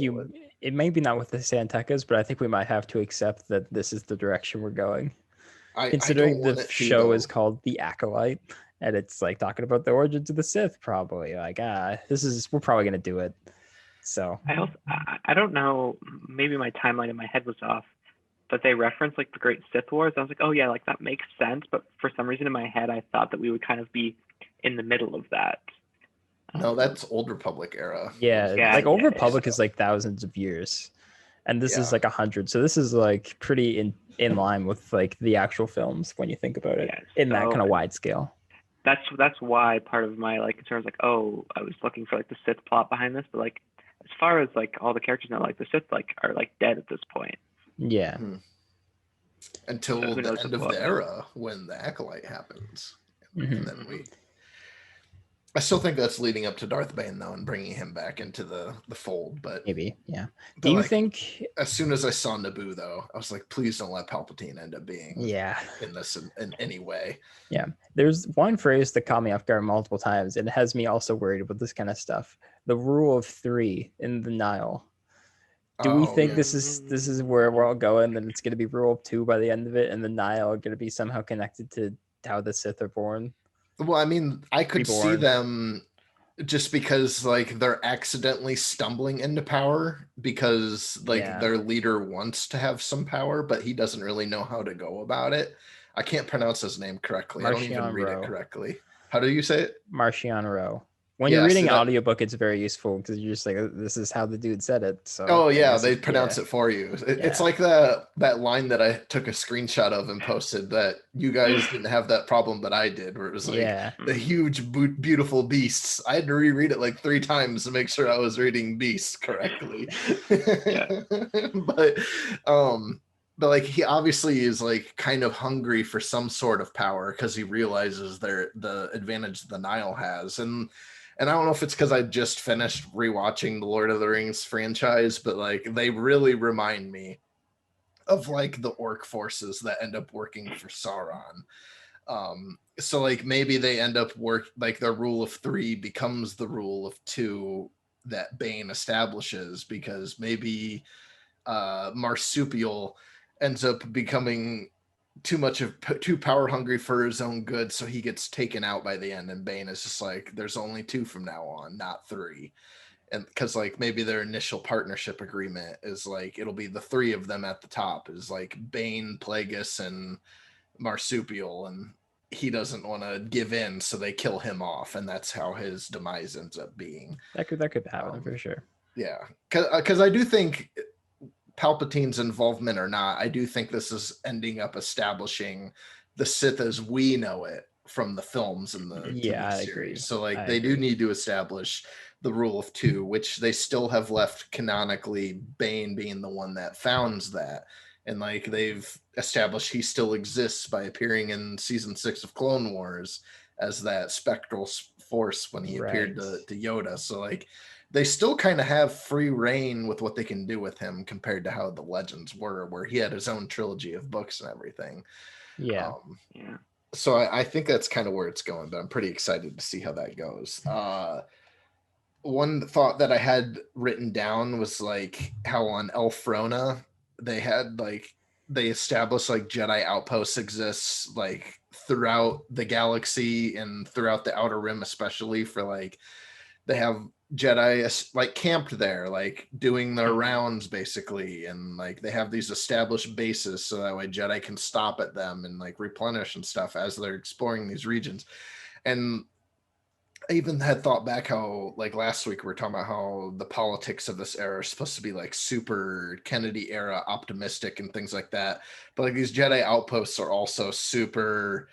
it may be not with the Santekas, but I think we might have to accept that this is the direction we're going. Considering the show is called The Acolyte. And it's like talking about the origins of the Sith, probably. Like, we're probably gonna do it. So I don't know. Maybe my timeline in my head was off, but they referenced like the Great Sith Wars. I was like, oh yeah, like that makes sense. But for some reason in my head, I thought that we would kind of be in the middle of that. No, that's Old Republic era. Like Old Republic is like thousands of years, and this is like 100. So this is like pretty in line with like the actual films when you think about it in that kind of wide scale. That's why part of my like concern was like, oh, I was looking for like the Sith plot behind this, but like as far as like all the characters now, like the Sith like are like dead at this point. Yeah. Until the end of the era when the Acolyte happens, and then I still think that's leading up to Darth Bane though, and bringing him back into the fold. But maybe, Do you think? As soon as I saw Naboo, though, I was like, please don't let Palpatine end up being in this in any way. Yeah, there's one phrase that caught me off guard multiple times, and it has me also worried about this kind of stuff. The rule of 3 in the Nile. Do we think this is where we're all going? That it's going to be rule of 2 by the end of it, and the Nile going to be somehow connected to how the Sith are born? Well, I mean, I could see them just because like they're accidentally stumbling into power because like their leader wants to have some power, but he doesn't really know how to go about it. I can't pronounce his name correctly. I don't even read it correctly. How do you say it? Marchion Ro. When you're Yeah, reading see an that. audiobook, it's very useful because you're just like, this is how the dude said it. So Oh I yeah, guess they pronounce it for you. It's Yeah. like that line that I took a screenshot of and posted that you guys didn't have that problem, but I did, where it was like Yeah. the huge, beautiful beasts. I had to reread it like 3 times to make sure I was reading beasts correctly. Yeah. but um, but like he obviously is like kind of hungry for some sort of power because he realizes the advantage the Nile has, and I don't know if it's because I just finished rewatching the Lord of the Rings franchise, but like they really remind me of like the orc forces that end up working for Sauron. So like maybe they end up like their rule of 3 becomes the rule of 2 that Bane establishes, because maybe Marsupial ends up becoming too power hungry for his own good, so he gets taken out by the end, and Bane is just like, there's only 2 from now on, not 3. And because like maybe their initial partnership agreement is like it'll be the 3 of them at the top, is like Bane, Plagueis, and Marsupial, and he doesn't want to give in, so they kill him off, and that's how his demise ends up being. That could happen for sure. Yeah, because I do think Palpatine's involvement or not, I do think this is ending up establishing the Sith as we know it from the films and the TV I series. agree. So like they do need to establish the rule of 2, which they still have left canonically Bane being the one that founds that. And like they've established he still exists by appearing in season 6 of Clone Wars as that spectral force when he appeared to Yoda. So like they still kind of have free reign with what they can do with him compared to how the legends were, where he had his own trilogy of books and everything. Yeah. Yeah. So I think that's kind of where it's going, but I'm pretty excited to see how that goes. One thought that I had written down was like how on Elfrona they established like Jedi outposts exists like throughout the galaxy and throughout the Outer Rim, especially for like they have Jedi like camped there, like doing their rounds basically, and like they have these established bases so that way Jedi can stop at them and like replenish and stuff as they're exploring these regions. And I even had thought back how like last week we were talking about how the politics of this era are supposed to be like super Kennedy era optimistic and things like that, but like these Jedi outposts are also super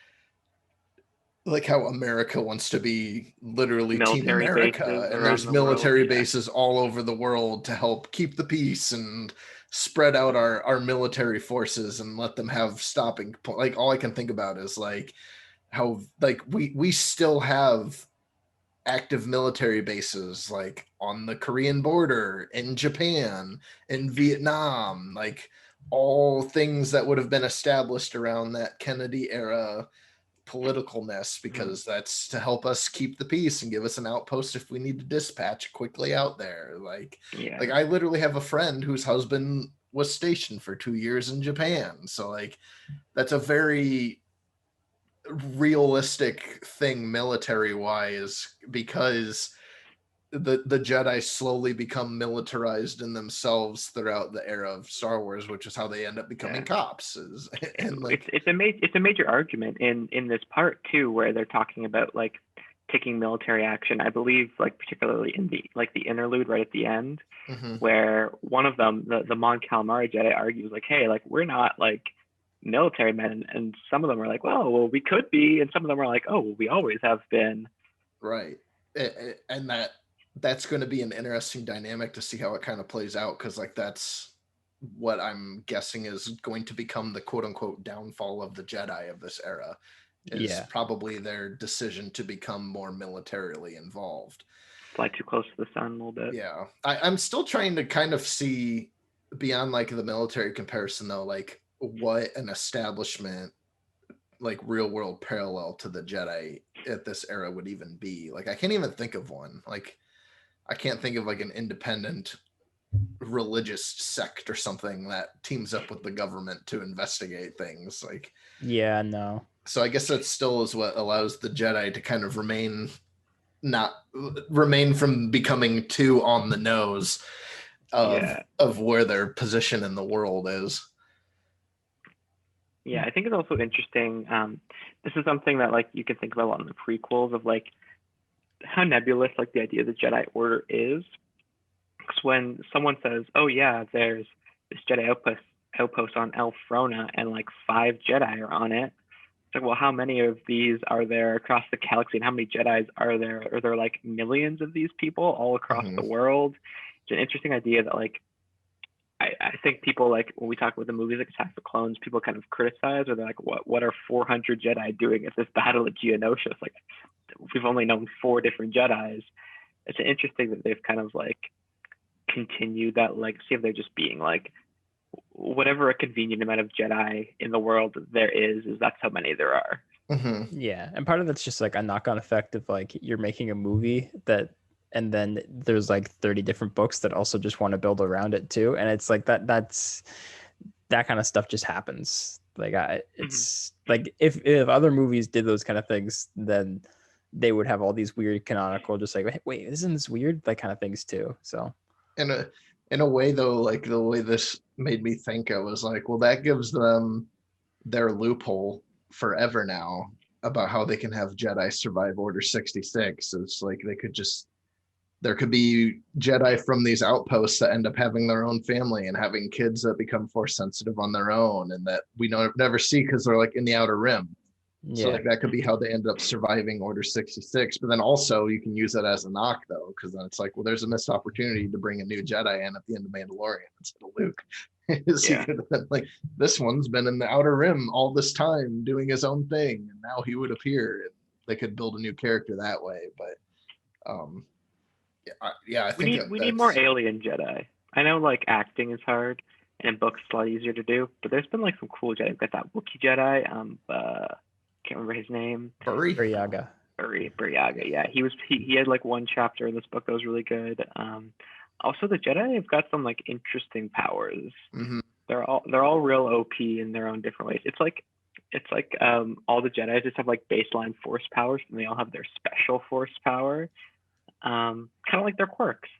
like how America wants to be literally Military Team America, bases and around there's the world, military yeah. bases all over the world to help keep the peace and spread out our military forces and let them have stopping point. Like all I can think about is like how like we still have active military bases like on the Korean border, in Japan, in Vietnam, like all things that would have been established around that Kennedy era politicalness, because that's to help us keep the peace and give us an outpost if we need to dispatch quickly out there. Like I literally have a friend whose husband was stationed for 2 years in Japan, so like that's a very realistic thing military wise, because the Jedi slowly become militarized in themselves throughout the era of Star Wars, which is how they end up becoming cops. And like it's a major argument in this part too, where they're talking about like taking military action. I believe like particularly in the interlude right at the end, where one of them, the Mon Calamari Jedi, argues like, hey, like we're not like military men, and some of them are like, well we could be, and some of them are like, oh well, we always have been. Right. And that's going to be an interesting dynamic to see how it kind of plays out, because like that's what I'm guessing is going to become the quote unquote downfall of the Jedi of this era, is probably their decision to become more militarily involved. Fly too close to the sun a little bit. Yeah. I'm still trying to kind of see beyond like the military comparison though, like what an establishment like real world parallel to the Jedi at this era would even be. Like I can't even think of one. Like I can't think of like an independent religious sect or something that teams up with the government to investigate things. Like no. So I guess that still is what allows the Jedi to kind of remain from becoming too on the nose of where their position in the world is. Yeah, I think it's also interesting. This is something that like you can think about a lot in the prequels of like how nebulous like the idea of the Jedi Order is. Because when someone says, "Oh yeah, there's this Jedi outpost on Elfrona, and like 5 Jedi are on it," it's like, well, how many of these are there across the galaxy, and how many Jedis are there? Are there like millions of these people all across the world? It's an interesting idea that like I think people, like when we talk about the movies like Attack of the Clones, people kind of criticize, or they're like, what are 400 Jedi doing at this battle at Geonosis? It's like, we've only known 4 different Jedis. It's interesting that they've kind of like continued that legacy of there just being like, whatever a convenient amount of Jedi in the world there is that's how many there are. Yeah, and part of that's just like a knock-on effect of like you're making a movie that, and then there's like 30 different books that also just want to build around it too, and it's like that kind of stuff just happens. Like it's like if other movies did those kind of things, then they would have all these weird canonical, just like, wait, isn't this weird, like kind of things too. So in a way though, like the way this made me think, I was like, well, that gives them their loophole forever now about how they can have Jedi survive Order 66. It's like there could be Jedi from these outposts that end up having their own family and having kids that become Force sensitive on their own, and that we never see because they're like in the Outer Rim. So like that could be how they end up surviving Order 66. But then also you can use that as a knock though, because then it's like, well, there's a missed opportunity to bring a new Jedi in at the end of Mandalorian instead of Luke. He could have been like, this one's been in the Outer Rim all this time doing his own thing, and now he would appear, and they could build a new character that way. But I think we need more alien Jedi. I know like acting is hard, and in books it's a lot easier to do, but there's been like some cool Jedi. We've got that Wookiee Jedi. Can't remember his name. Buryaga. Yeah, he had like one chapter in this book that was really good. Also the Jedi have got some like interesting powers. They're all real OP in their own different ways. It's like all the Jedi just have like baseline Force powers, and they all have their special Force power, kind of like their quirks.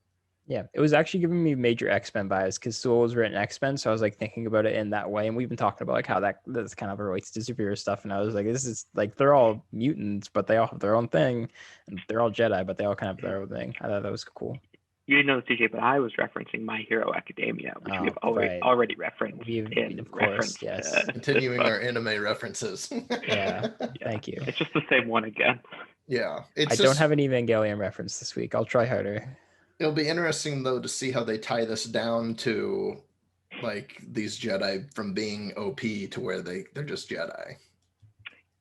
Yeah, it was actually giving me major X-Men bias because Sewell was written X-Men, so I was like thinking about it in that way. And we've been talking about like how that's kind of relates to superhero stuff, and I was like, this is like they're all mutants, but they all have their own thing, and they're all Jedi, but they all kind of have their own thing. I thought that was cool. You didn't know, CJ, but I was referencing My Hero Academia, which we have already referenced. Of course, yes. Continuing our anime references. Yeah, thank you. It's just the same one again. Yeah, I don't have an Evangelion reference this week. I'll try harder. It'll be interesting though to see how they tie this down to like these Jedi from being OP to where they're just Jedi.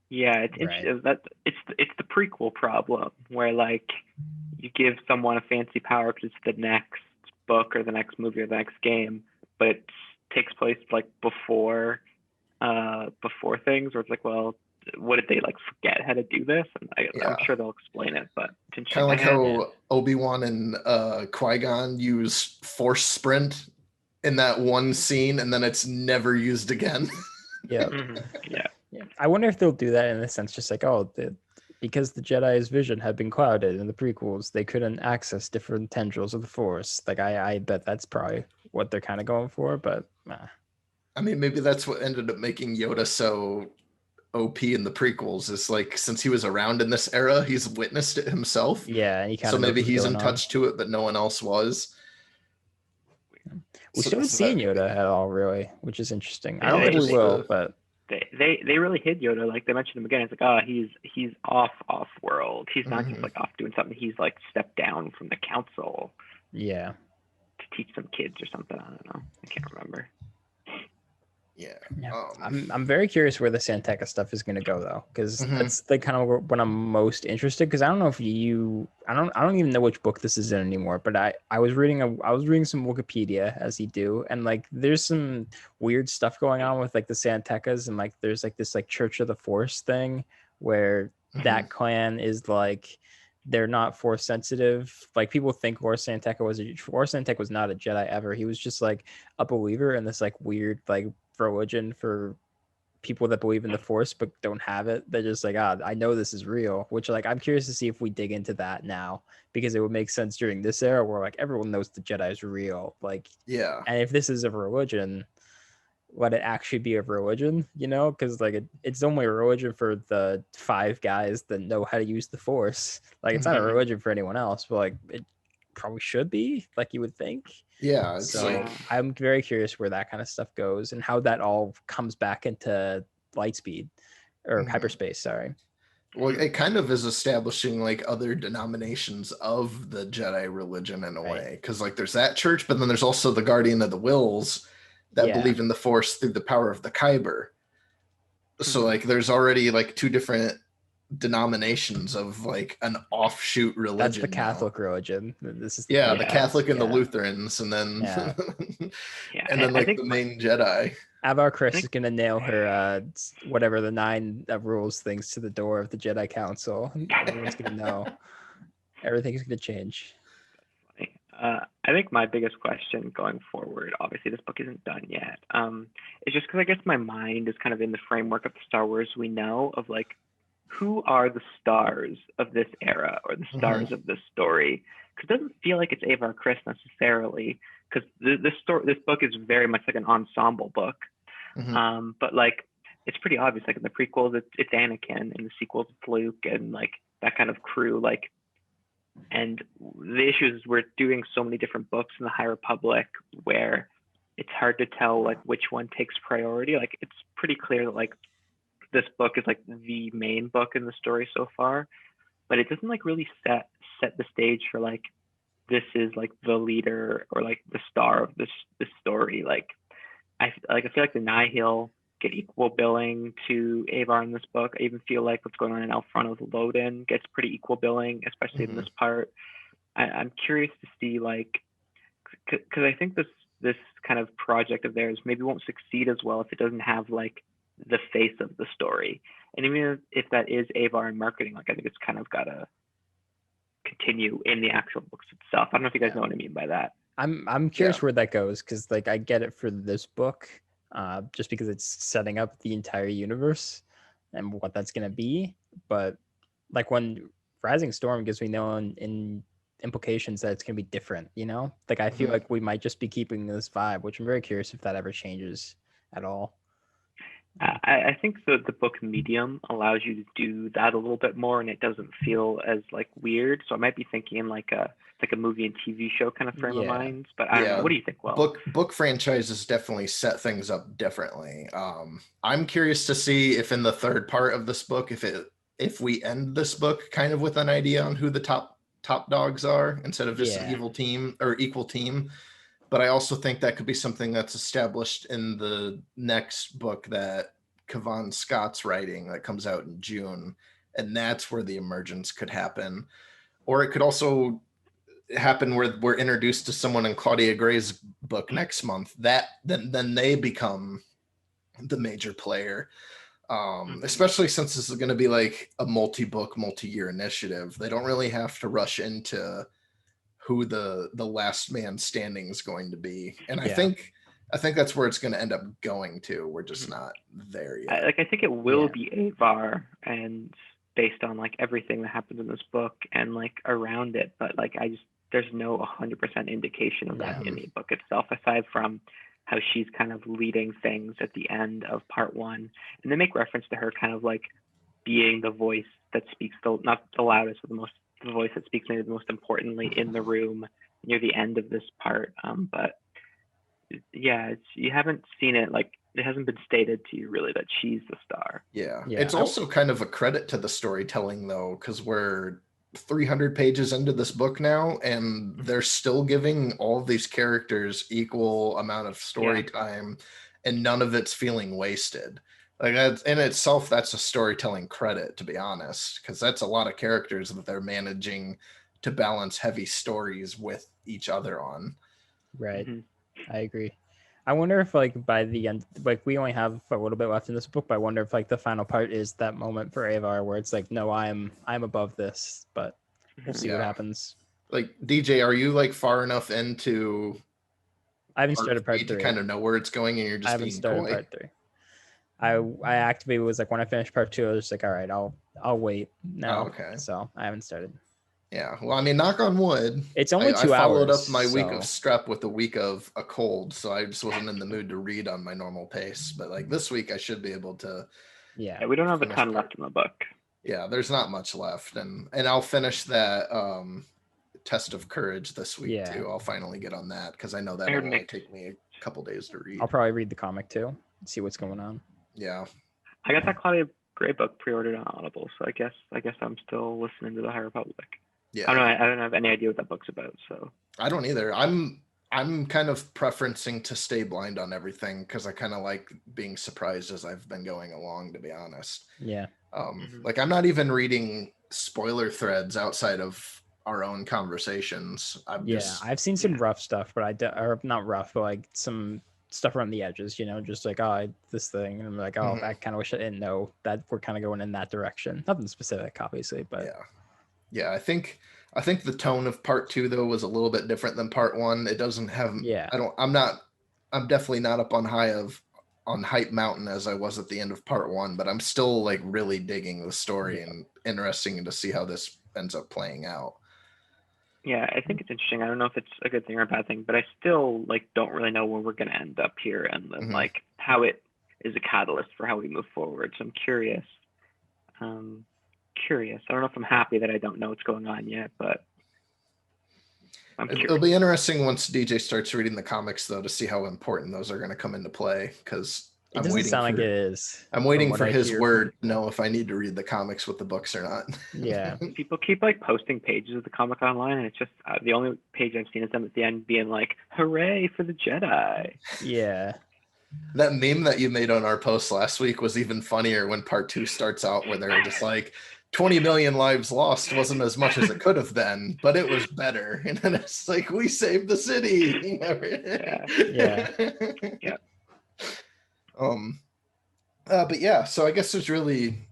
Yeah, it's interesting. It's the prequel problem where like you give someone a fancy power because it's the next book or the next movie or the next game, but it takes place like before things, where it's like, well, what did they like forget how to do this? And I'm sure they'll explain it, but it's kind of like how Obi-Wan and Qui-Gon use Force Sprint in that one scene, and then it's never used again. Yeah. I wonder if they'll do that in a sense, just like, because the Jedi's vision had been clouded in the prequels, they couldn't access different tendrils of the Force. Like I bet that's probably what they're kind of going for, but I mean, maybe that's what ended up making Yoda so OP in the prequels, is like, since he was around in this era, he's witnessed it himself. Yeah, and he kind of maybe he's in touch to it, but no one else was. We still haven't seen Yoda at all, really, which is interesting. I don't think we will, but they really hid Yoda. Like they mentioned him again. It's like, he's off world. He's not just like off doing something. He's like stepped down from the council. Yeah. To teach some kids or something. I don't know. I can't remember. Yeah. I'm very curious where the Santeca stuff is going to go though, because that's like kind of when I'm most interested. Because I don't know if I don't even know which book this is in anymore. But I was reading some Wikipedia, as you do, and like there's some weird stuff going on with like the Santecas, and like there's like this like Church of the Force thing where that clan is like, they're not Force sensitive. Like people think Horus Santeca was not a Jedi ever. He was just like a believer in this like weird like religion for people that believe in the Force but don't have it. They're just like, I know this is real, which like I'm curious to see if we dig into that now, because it would make sense during this era where like everyone knows the Jedi is real. Like, yeah, and if this is a religion, let it actually be a religion, because like it's only a religion for the 5 guys that know how to use the Force. Like it's not a Mhm. religion for anyone else, but like it probably should be, like you would think. Yeah, it's So like I'm very curious where that kind of stuff goes and how that all comes back into light speed or Mhm. hyperspace. Sorry. well, it kind of is establishing like other denominations of the Jedi religion in a Right. way, because like there's that church, but then there's also the Guardian of the Wills that Yeah. believe in the Force through the power of the Kyber. So Mhm. like there's already like 2 different denominations of like an offshoot religion. That's the now. Catholic religion. This is the Yeah. Catholic and the yeah. Lutherans, and then Yeah. Yeah. and then I like think the main Jedi. Avar Chris think- is gonna nail her whatever the 9 rules things to the door of the Jedi Council. Everyone's gonna know. Everything's gonna change. I think my biggest question going forward, obviously this book isn't done yet, is just because I guess my mind is kind of in the framework of the Star Wars we know of like, who are the stars of this era or the stars of this story? Because it doesn't feel like it's Avar Chris necessarily, because this book is very much like an ensemble book. Mhm. But like it's pretty obvious. Like in the prequels, it's Anakin, in the sequels, it's Luke, and like that kind of crew. Like, and the issue is we're doing so many different books in the High Republic where it's hard to tell like which one takes priority. Like it's pretty clear that like this book is like the main book in the story so far, but it doesn't like really set the stage for like this is like the leader or like the star of this story. Like I feel like the Nihil get equal billing to Avar in this book. I even feel like what's going on in El Front's Loden gets pretty equal billing, especially in this part. I'm curious to see like, because I think this kind of project of theirs maybe won't succeed as well if it doesn't have like the face of the story. And even if that is Avar in marketing, like I think it's kind of got to continue in the actual books itself. I don't know if you guys know what I mean by that. I'm curious where that goes, because like I get it for this book, just because it's setting up the entire universe and what that's gonna be. But like when Rising Storm gives me no in implications that it's gonna be different, Like I feel like we might just be keeping this vibe, which I'm very curious if that ever changes at all. I think the book medium allows you to do that a little bit more, and it doesn't feel as like weird. So I might be thinking like a movie and TV show kind of frame of mind. But I don't know. What do you think, Will? Book franchises definitely set things up differently. I'm curious to see if in the third part of this book, if we end this book kind of with an idea on who the top dogs are instead of just an evil team or equal team. But I also think that could be something that's established in the next book that Kavan Scott's writing that comes out in June. And that's where the emergence could happen. Or it could also happen where we're introduced to someone in Claudia Gray's book next month. That then they become the major player. Especially since this is going to be like a multi-book, multi-year initiative. They don't really have to rush into who the last man standing is going to be, and I think that's where it's going to end up going to. We're just not there yet. I think it will be Avar, and based on like everything that happens in this book and like around it, but like there's no 100% indication of that in the book itself, aside from how she's kind of leading things at the end of part 1, and they make reference to her kind of like being the voice that speaks not the loudest, but the voice that speaks maybe the most importantly in the room near the end of this part. But yeah, you haven't seen it, like it hasn't been stated to you really that she's the star. Yeah. It's also kind of a credit to the storytelling though, because we're 300 pages into this book now, and they're still giving all of these characters equal amount of story time, and none of it's feeling wasted. Like that's in itself, that's a storytelling credit, to be honest, because that's a lot of characters that they're managing to balance heavy stories with each other on. Right. I agree. I wonder if like by the end, like we only have a little bit left in this book, but I wonder if like the final part is that moment for Avar where it's like, no, I'm above this, but we'll see what happens. Like DJ, are you like far enough into I haven't started part 3 to kind of know where it's going, and you're just being coy? Part 3. I activated was like when I finished part 2, I was just like, all right, I'll wait now. Oh, okay. So I haven't started. Yeah. Well, I mean, knock on wood. It's only I 2 followed hours. up my week of So strep with a week of a cold, so I just wasn't in the mood to read on my normal pace. But like this week, I should be able to yeah. Yeah, we don't have a finish ton part. left in the book. Yeah, there's not much left, and I'll finish that test of courage this week Yeah. too. I'll finally get on that because I know I that'll heard only mixed. take me a couple days to read. I'll probably read the comic too and see what's going on. Yeah. I got that Claudia Gray book pre-ordered on Audible, so I guess I'm still listening to the High Republic. Yeah. I don't know. I don't have any idea what that book's about. So I don't either. I'm kind of preferencing to stay blind on everything because I kind of like being surprised as I've been going along, to be honest. Yeah. Like I'm not even reading spoiler threads outside of our own conversations. I've seen some rough stuff, but or not rough, but like some stuff around the edges, you know, just like, this thing. And I'm like, I kind of wish I didn't know that we're kind of going in that direction. Nothing specific, obviously, but yeah. I think the tone of part 2 though was a little bit different than part 1. It doesn't have. Yeah. I'm definitely not up on hype mountain as I was at the end of part 1, but I'm still like really digging the story and interesting to see how this ends up playing out. Yeah, I think it's interesting. I don't know if it's a good thing or a bad thing, but I still like don't really know where we're going to end up here, and then like how it is a catalyst for how we move forward. So I'm curious. I don't know if I'm happy that I don't know what's going on yet, but I'm curious. It'll be interesting once DJ starts reading the comics though to see how important those are going to come into play, because it doesn't sound like it is. I'm waiting for his word to know if I need to read the comics with the books or not. Yeah. People keep like posting pages of the comic online, and it's just the only page I've seen is them at the end being like, "Hooray for the Jedi!" Yeah. That meme that you made on our post last week was even funnier when part 2 starts out, where they're just like, 20 million lives lost wasn't as much as it could have been, but it was better. And then it's like, we saved the city. Yeah. But yeah, so I guess there's really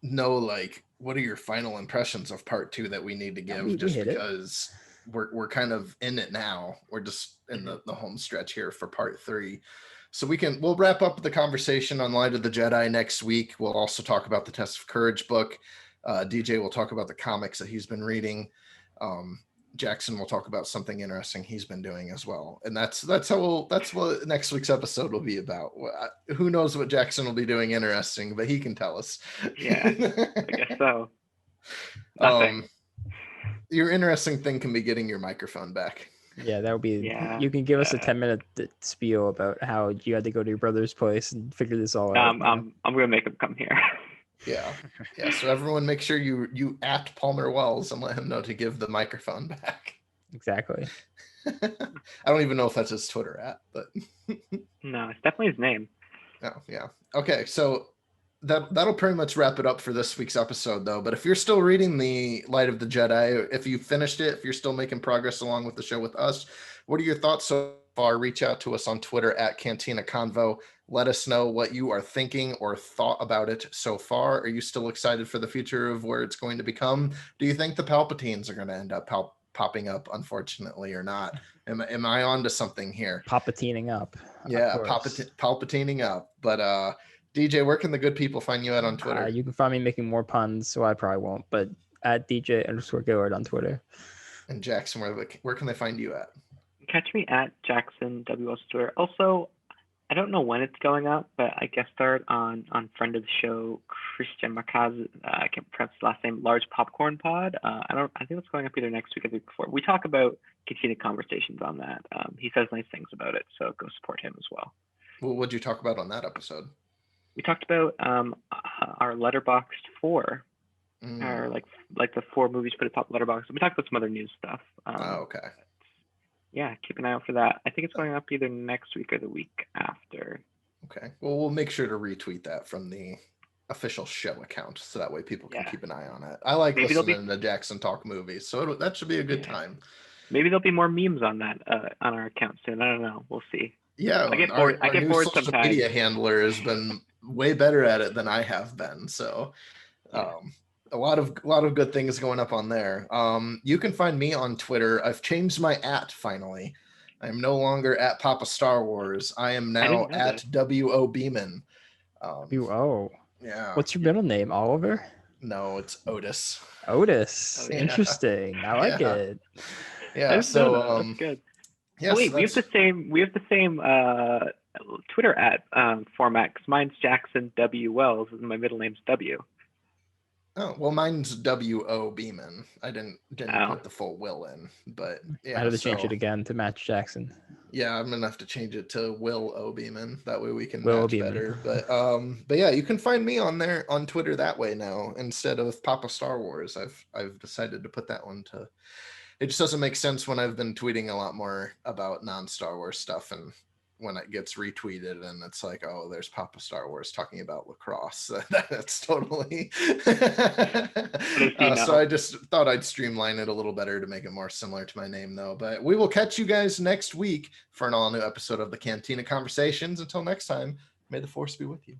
no like, what are your final impressions of part 2 that we need to give, because we're kind of in it now. We're just in the home stretch here for part 3. So we'll wrap up the conversation on Light of the Jedi next week. We'll also talk about the Test of Courage book. DJ will talk about the comics that he's been reading. Jackson will talk about something interesting he's been doing as well. And that's what next week's episode will be about. Who knows what Jackson will be doing interesting, but he can tell us. Yeah, I guess so. Nothing. Your interesting thing can be getting your microphone back. Yeah, that would be. You can give us a 10-minute spiel about how you had to go to your brother's place and figure this all out. I'm gonna make him come here. Yeah. So everyone, make sure you at Palmer Wells and let him know to give the microphone back. Exactly. I don't even know if that's his Twitter at, but no, it's definitely his name. Oh yeah. Okay, so that'll pretty much wrap it up for this week's episode, though. But if you're still reading the Light of the Jedi, if you finished it, if you're still making progress along with the show with us, what are your thoughts so far? Reach out to us on Twitter at Cantina Convo. Let us know what you are thinking or thought about it so far. Are you still excited for the future of where it's going to become? Do you think the Palpatines are going to end up popping up, unfortunately, or not? Am I onto something here? Palpatining up. Yeah, Palpatining up. But DJ, where can the good people find you at on Twitter? You can find me making more puns, so I probably won't, but at DJ_Gillard on Twitter. And Jackson, where can they find you at? Catch me at Jackson WS Twitter. Also, I don't know when it's going up, but I guest starred on friend of the show, Christian Marcaz, I can't pronounce his last name, Large Popcorn Pod. I think it's going up either next week or the week before. We talk about continued conversations on that. He says nice things about it, so go support him as well. Well, what'd you talk about on that episode? We talked about our Letterboxd 4, or like the 4 movies put atop Letterboxd. We talked about some other news stuff. Okay. Yeah, keep an eye out for that. I think it's going up either next week or the week after. Okay. Well, we'll make sure to retweet that from the official show account, so that way people can keep an eye on it. I like listening to Jackson talk movies, so that should be a good time. Maybe there'll be more memes on that on our account soon. I don't know. We'll see. Yeah, I get bored. I get bored sometimes. Social media handler has been way better at it than I have been. So, a lot of good things going up on there. You can find me on Twitter. I've changed my @ finally. I'm no longer at Papa Star Wars. I am now at WO Beeman. WO. Yeah. What's your middle name? Oliver? No, it's Otis. Otis. Oh, yeah. Interesting. I like Yeah. it. I Yeah. didn't know that. So That's good. yeah, Oh, wait, so we have the that's- same Twitter format. 'Cause mine's Jackson W Wells, and my middle name's W. Oh, well, mine's W.O. Beeman. I didn't Oh. put the full Will in, but I yeah. had to change So it again to match Jackson. yeah, I'm gonna have to change it to Will O. Beeman. That way we can Will match Beeman. better. But yeah, you can find me on there on Twitter that way now instead of Papa Star Wars. I've decided to put that one to. It just doesn't make sense when I've been tweeting a lot more about non-Star Wars stuff, and when it gets retweeted and it's like, oh, there's Papa Star Wars talking about lacrosse. That's totally. So I just thought I'd streamline it a little better to make it more similar to my name, though. But we will catch you guys next week for an all-new episode of the Cantina Conversations. Until next time, may the Force be with you.